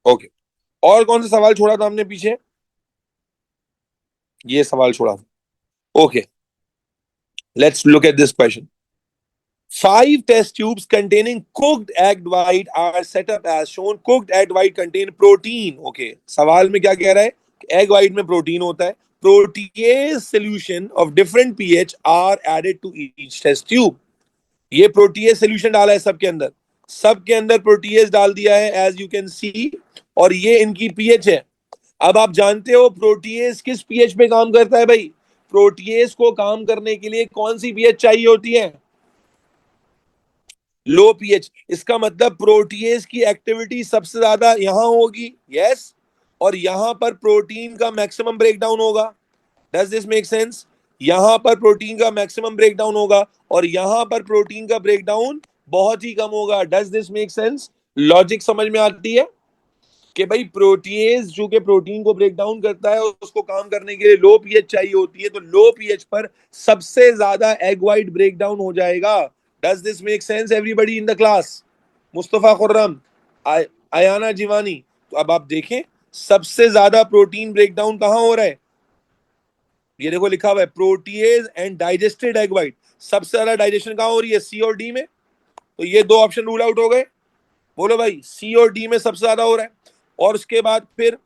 Okay, और कौन सा सवाल छोड़ा था हमने पीछे? ये सवाल छोड़ा था. Okay, let's look at this question. 5 test tubes containing cooked egg white are set up as shown. Cooked egg white contain protein. Okay, सवाल में क्या कह रहा है? एग वाइट में प्रोटीन होता है. Protease solution of different pH are added to each test tube. ये प्रोटीएज सोल्यूशन डाला है सबके अंदर. सबके अंदर प्रोटीएज डाल दिया है एज यू कैन सी. और ये इनकी पीएच है. अब आप जानते हो प्रोटीएज किस पीएच पे काम करता है भाई? प्रोटीएज को काम करने के लिए कौन सी पीएच चाहिए होती है? लो पीएच, इसका मतलब प्रोटीएज की एक्टिविटी सबसे ज्यादा यहां होगी, यस, और यहां पर प्रोटीन का मैक्सिमम ब्रेकडाउन होगा। Does this make sense? यहां पर प्रोटीन का मैक्सिमम ब्रेकडाउन होगा और यहां पर प्रोटीन का ब्रेकडाउन बहुत ही कम होगा। Does this make sense? Logic समझ में आती है कि भाई प्रोटीएज जो कि प्रोटीन को ब्रेक डाउन करता है उसको काम करने के लिए लो पीएच चाहिए होती है, तो लो पीएच पर सबसे ज्यादा एग वाइट ब्रेक डाउन हो जाएगा। Does this make sense everybody in the class? Mustafa Khurram, Ayana Jiwani, तो अब आप देखें सबसे ज्यादा प्रोटीन ब्रेक डाउन कहां हो रहा है। ये देखो लिखा हुआ है protease and digested egg white, सबसे ज्यादा डाइजेशन कहां हो रही है, सी और डी में। तो ये दो ऑप्शन रूल आउट हो गए। बोलो भाई, सी और डी में सबसे ज्यादा हो रहा है, और उसके बाद फिर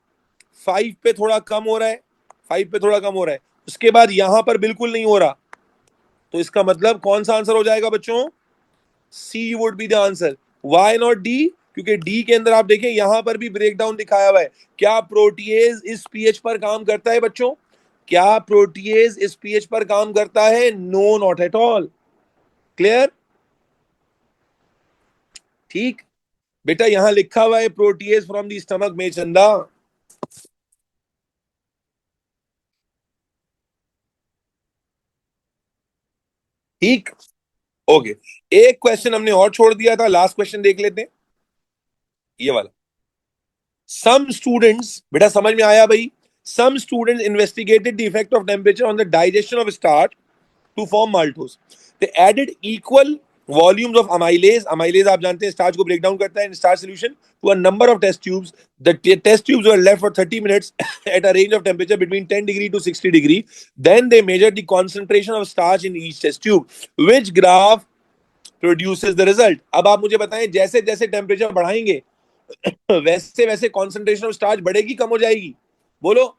5 पे थोड़ा कम हो रहा है, 5 पे थोड़ा कम हो रहा है, उसके बाद यहां पर बिल्कुल नहीं हो रहा। तो इसका मतलब कौन सा आंसर हो जाएगा बच्चों? C would be the answer. Why not D? क्योंकि डी के अंदर आप देखें यहां पर भी ब्रेकडाउन दिखाया हुआ है। क्या प्रोटीएज इस पीएच पर काम करता है बच्चों? क्या प्रोटीएज इस पीएच पर काम करता है? No, not at all. Clear? ठीक बेटा, यहां लिखा हुआ है प्रोटीएज फ्रॉम द स्टमक में चंदा। ठीक, ओके। एक क्वेश्चन हमने और छोड़ दिया था, लास्ट क्वेश्चन देख लेते हैं, ये वाला। सम स्टूडेंट्स, बेटा समझ में आया भाई? Some students investigated the effect of temperature on the digestion of starch to form maltose. They added equal volumes of amylase, amylase आप जानते हैं स्टार्च को ब्रेक डाउन करता है in starch solution, to a number of test tubes. The test tubes were left for 30 minutes at a range of temperature between 10 degree to 60 degree. Then they measured the concentration of starch in each test tube. Which graph produces the result? अब आप मुझे बताएं, जैसे जैसे टेम्परेचर बढ़ाएंगे वैसे वैसे कॉन्सेंट्रेशन ऑफ स्टार्च बढ़ेगी कम हो जाएगी? बोलो।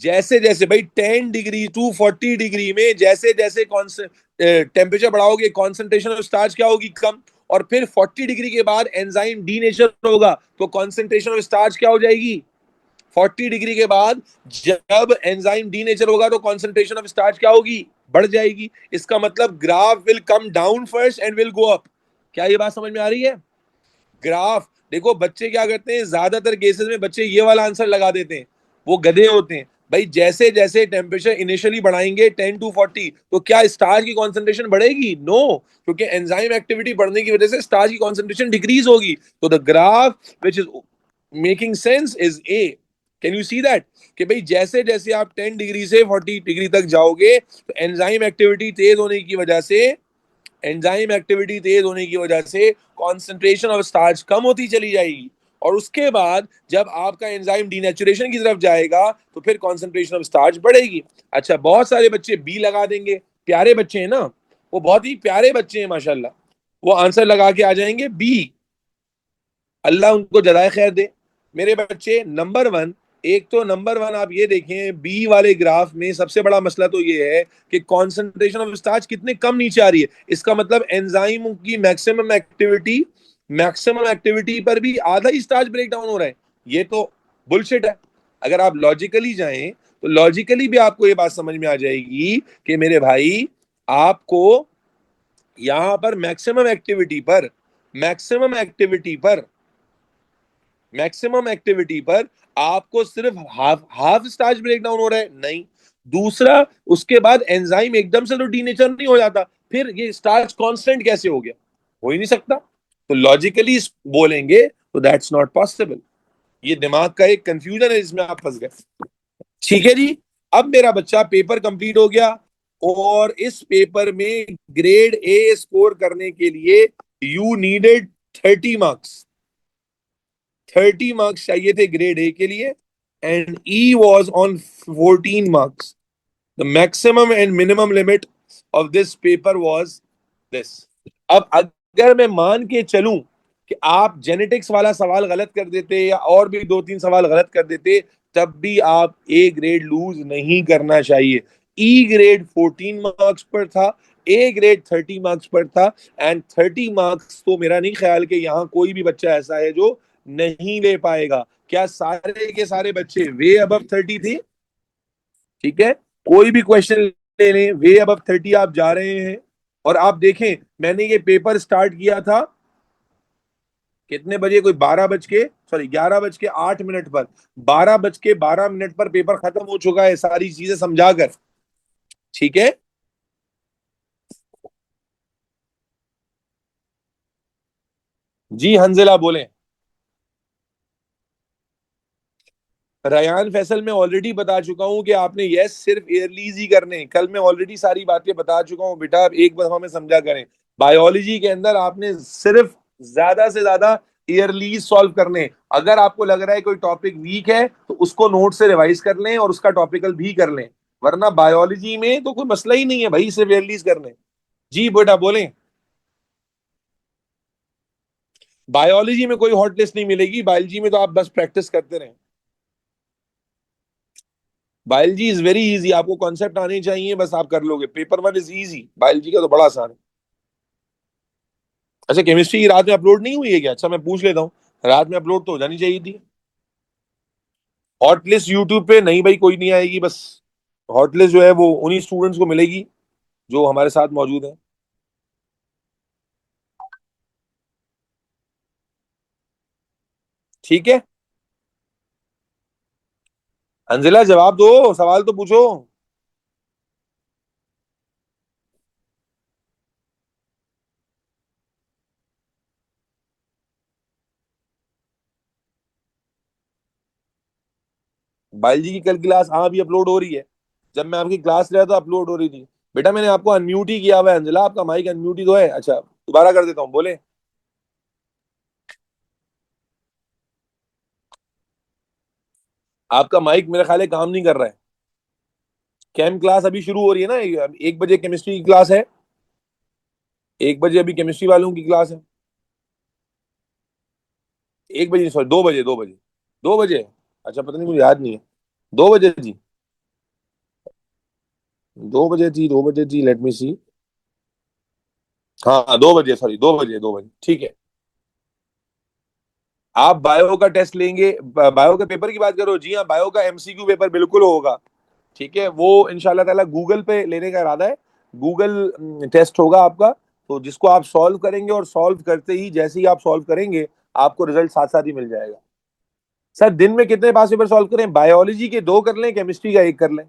जैसे जैसे भाई 10 डिग्री टू 40 डिग्री में जैसे जैसे टेम्परेचर बढ़ाओगे कॉन्सेंट्रेशन ऑफ स्टार्च क्या होगी? कम। और फिर 40 डिग्री के बाद एंजाइम डीनेचर होगा तो कॉन्सेंट्रेशन ऑफ स्टार्च क्या हो जाएगी? 40 डिग्री के बाद जब एंजाइम डीनेचर होगा तो कॉन्सेंट्रेशन ऑफ स्टार्च क्या होगी? बढ़ जाएगी। इसका मतलब graph will come down first and will go up. क्या ये बात समझ में आ रही है? ग्राफ देखो, बच्चे क्या करते हैं ज्यादातर केसेस में, बच्चे ये वाला आंसर लगा देते हैं, वो गधे होते हैं भाई। जैसे जैसे टेम्परेचर इनिशियली बढ़ाएंगे 10 to 40, तो क्या स्टार्च की कॉन्सेंट्रेशन बढ़ेगी? नो, क्योंकि एंजाइम एक्टिविटी बढ़ने की वजह से स्टार्च की कॉन्सेंट्रेशन डिक्रीज होगी। तो the graph which is making sense is a. Can you see that? कि भाई जैसे जैसे आप 10 डिग्री से 40 डिग्री तक जाओगे तो एंजाइम एक्टिविटी तेज होने की वजह से, एंजाइम एक्टिविटी तेज होने की वजह से कॉन्सेंट्रेशन ऑफ स्टार्च कम होती चली जाएगी, और उसके बाद जब आपका एंजाइम डीनेचुरेशन की तरफ जाएगा तो फिर कॉन्सेंट्रेशन ऑफ स्टार्च बढ़ेगी। अच्छा, बहुत सारे बच्चे बी लगा देंगे, प्यारे बच्चे हैं ना, वो बहुत ही प्यारे बच्चे हैं माशाल्लाह, वो आंसर लगा के आ जाएंगे बी। अल्लाह उनको जजाय खैर दे। मेरे बच्चे नंबर वन, एक तो नंबर वन आप ये देखें बी वाले ग्राफ में सबसे बड़ा मसला तो ये है कि कॉन्सेंट्रेशन ऑफ स्टार्च कितने कम नीचे आ रही है। इसका मतलब एंजाइम की मैक्सिमम एक्टिविटी पर भी आधा ही स्टार्च ब्रेक डाउन हो रहा है। ये तो बुलशिट है। अगर आप लॉजिकली जाएं तो लॉजिकली भी आपको ये बात समझ में आ जाएगी कि मेरे भाई आपको यहां पर मैक्सिमम एक्टिविटी पर मैक्सिमम एक्टिविटी पर आपको सिर्फ half half starch break down हो रहा है, नहीं। दूसरा, उसके बाद एंजाइम एकदम से तो डीनेचर नहीं हो जाता, फिर ये स्टार्च कांस्टेंट कैसे हो गया? हो ही नहीं सकता। तो लॉजिकली बोलेंगे तो दैट्स नॉट पॉसिबल। ये दिमाग का एक कंफ्यूजन है जिसमें आप फंस गए। ठीक है जी। अब मेरा बच्चा पेपर कंप्लीट हो गया, और इस पेपर में ग्रेड ए स्कोर करने के लिए यू नीडेड 30 मार्क्स। 30 मार्क्स चाहिए थे ग्रेड ए के लिए, and E was on 14 marks. The maximum and minimum limit of this paper was this. अब अगर मैं मान के चलूं कि आप जेनेटिक्स वाला सवाल गलत कर देते या और भी 2-3 सवाल गलत कर देते, तब भी आप ए ग्रेड लूज नहीं करना चाहिए। ई ग्रेड 14 मार्क्स पर था, ए ग्रेड 30 मार्क्स पर था, एंड 30 मार्क्स तो मेरा नहीं ख्याल कि यहाँ कोई भी बच्चा ऐसा है जो नहीं ले पाएगा। क्या सारे के सारे बच्चे वे अबव 30 थे? ठीक है, कोई भी क्वेश्चन ले लें वे अबव 30 आप जा रहे हैं। और आप देखें, मैंने ये पेपर स्टार्ट किया था कितने बजे, कोई 11 बज के 8 मिनट पर, 12 बज के 12 मिनट पर पेपर खत्म हो चुका है सारी चीजें समझाकर। ठीक है। जी हंजिला बोले। रयान फैसल मैं ऑलरेडी बता चुका हूं कि आपने यस सिर्फ एयरलीज ही करने हैं। कल मैं ऑलरेडी सारी बातें बता चुका हूं बेटा, आप एक बार हमें समझा करें। बायोलॉजी के अंदर आपने सिर्फ ज्यादा से ज्यादा ईयरलीज सॉल्व करने हैं। अगर आपको लग रहा है कोई टॉपिक वीक है तो उसको नोट से रिवाइज कर लें और उसका टॉपिकल भी कर लें, वरना बायोलॉजी में तो कोई मसला ही नहीं है भाई, सिर्फ ईयरलीज करने। जी बेटा बोलें। बायोलॉजी में कोई हॉट लिस्ट नहीं मिलेगी, बायोलॉजी में तो आप बस प्रैक्टिस करते रहें। बायोलॉजी इज वेरी इजी, आपको कॉन्सेप्ट आने चाहिए, बस आप कर लोगे। Paper one is easy, biology का तो बड़ा आसान है। अच्छा केमिस्ट्री की रात में अपलोड नहीं हुई है क्या? अच्छा मैं पूछ लेता हूँ, रात में अपलोड तो हो जानी चाहिए थी। हॉट लिस्ट यूट्यूब पे नहीं भाई, कोई नहीं आएगी, बस हॉट लिस्ट जो है वो उन्हीं स्टूडेंट्स को मिलेगी जो हमारे साथ मौजूद है। ठीक है। अंजिला जवाब दो, सवाल तो पूछो। बायोलॉजी की कल क्लास हाँ अभी अपलोड हो रही है, जब मैं आपकी क्लास ले रहा था अपलोड हो रही थी। बेटा मैंने आपको अनम्यूट ही किया हुआ है अंजिला, आपका माइक अनम्यूट ही तो है। अच्छा दोबारा कर देता हूँ, बोले। आपका माइक मेरा ख्याल है काम नहीं कर रहा है। केम क्लास अभी शुरू हो रही है ना, 1 बजे केमिस्ट्री की क्लास है। 1 बजे अभी केमिस्ट्री वालों की क्लास है। 1 बजे, सॉरी 2 बजे, 2 बजे। 2 बजे। अच्छा पता नहीं, मुझे याद नहीं है। 2 बजे जी। 2 बजे थी, 2 बजे थी, लेट मी सी। हाँ 2 बजे, सॉरी 2 बजे, 2 बजे ठीक है। आप बायो का टेस्ट लेंगे, बायो के पेपर की बात करो। जी हाँ, बायो का एमसीक्यू पेपर बिल्कुल होगा। ठीक है, वो इंशाल्लाह ताला गूगल पे लेने का इरादा है। गूगल टेस्ट होगा आपका, तो जिसको आप सॉल्व करेंगे और सॉल्व करते ही जैसे ही आप सॉल्व करेंगे आपको रिजल्ट साथ साथ ही मिल जाएगा। सर दिन में कितने पास पेपर सॉल्व करें? बायोलॉजी के 2 कर लें, केमिस्ट्री का 1 कर लें।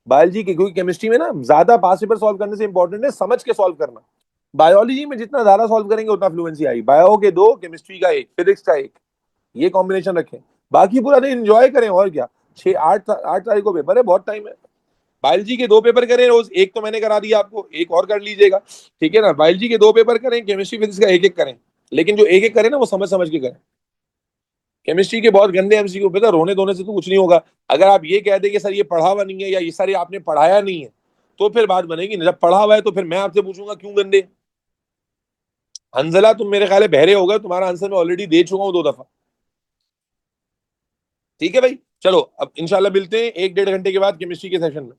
बायोलॉजी के, क्योंकि केमिस्ट्री में ना ज्यादा पास पेपर सॉल्व करने से इंपॉर्टेंट है समझ के सॉल्व करना। बायोलॉजी में जितना ज्यादा सॉल्व करेंगे उतना फ्लुएंसी आएगी। बायो के 2, केमिस्ट्री का 1, फिजिक्स का 1, ये कॉम्बिनेशन रखें। बाकी पूरा दिन एंजॉय करें, और क्या। 6 8 8 तारीख को पेपर है, बहुत टाइम है। बायोलॉजी के 2 पेपर करें रोज, एक तो मैंने करा दिया आपको, एक और कर लीजिएगा। ठीक है ना, बायोलॉजी के 2 पेपर करें, केमिस्ट्री फिजिक्स का 1 1 करें। लेकिन जो 1 1 करें ना वो समझ समझ के करें। केमिस्ट्री के बहुत गंदे एमसीक्यू, पता रोने धोने से तो कुछ नहीं होगा। अगर आप ये कह दें कि सर ये पढ़ा हुआ नहीं है या ये सर ये आपने पढ़ाया नहीं है, तो फिर बात बनेगी ना। जब पढ़ा हुआ है तो फिर मैं आपसे पूछूंगा क्यों गंदे। हंजला तुम मेरे ख्याल है बहरे हो गए, तुम्हारा आंसर मैं ऑलरेडी दे चुका हूं 2 दफा। ठीक है भाई, चलो अब इंशाल्लाह मिलते हैं 1 1.5 घंटे के बाद केमिस्ट्री के सेशन में।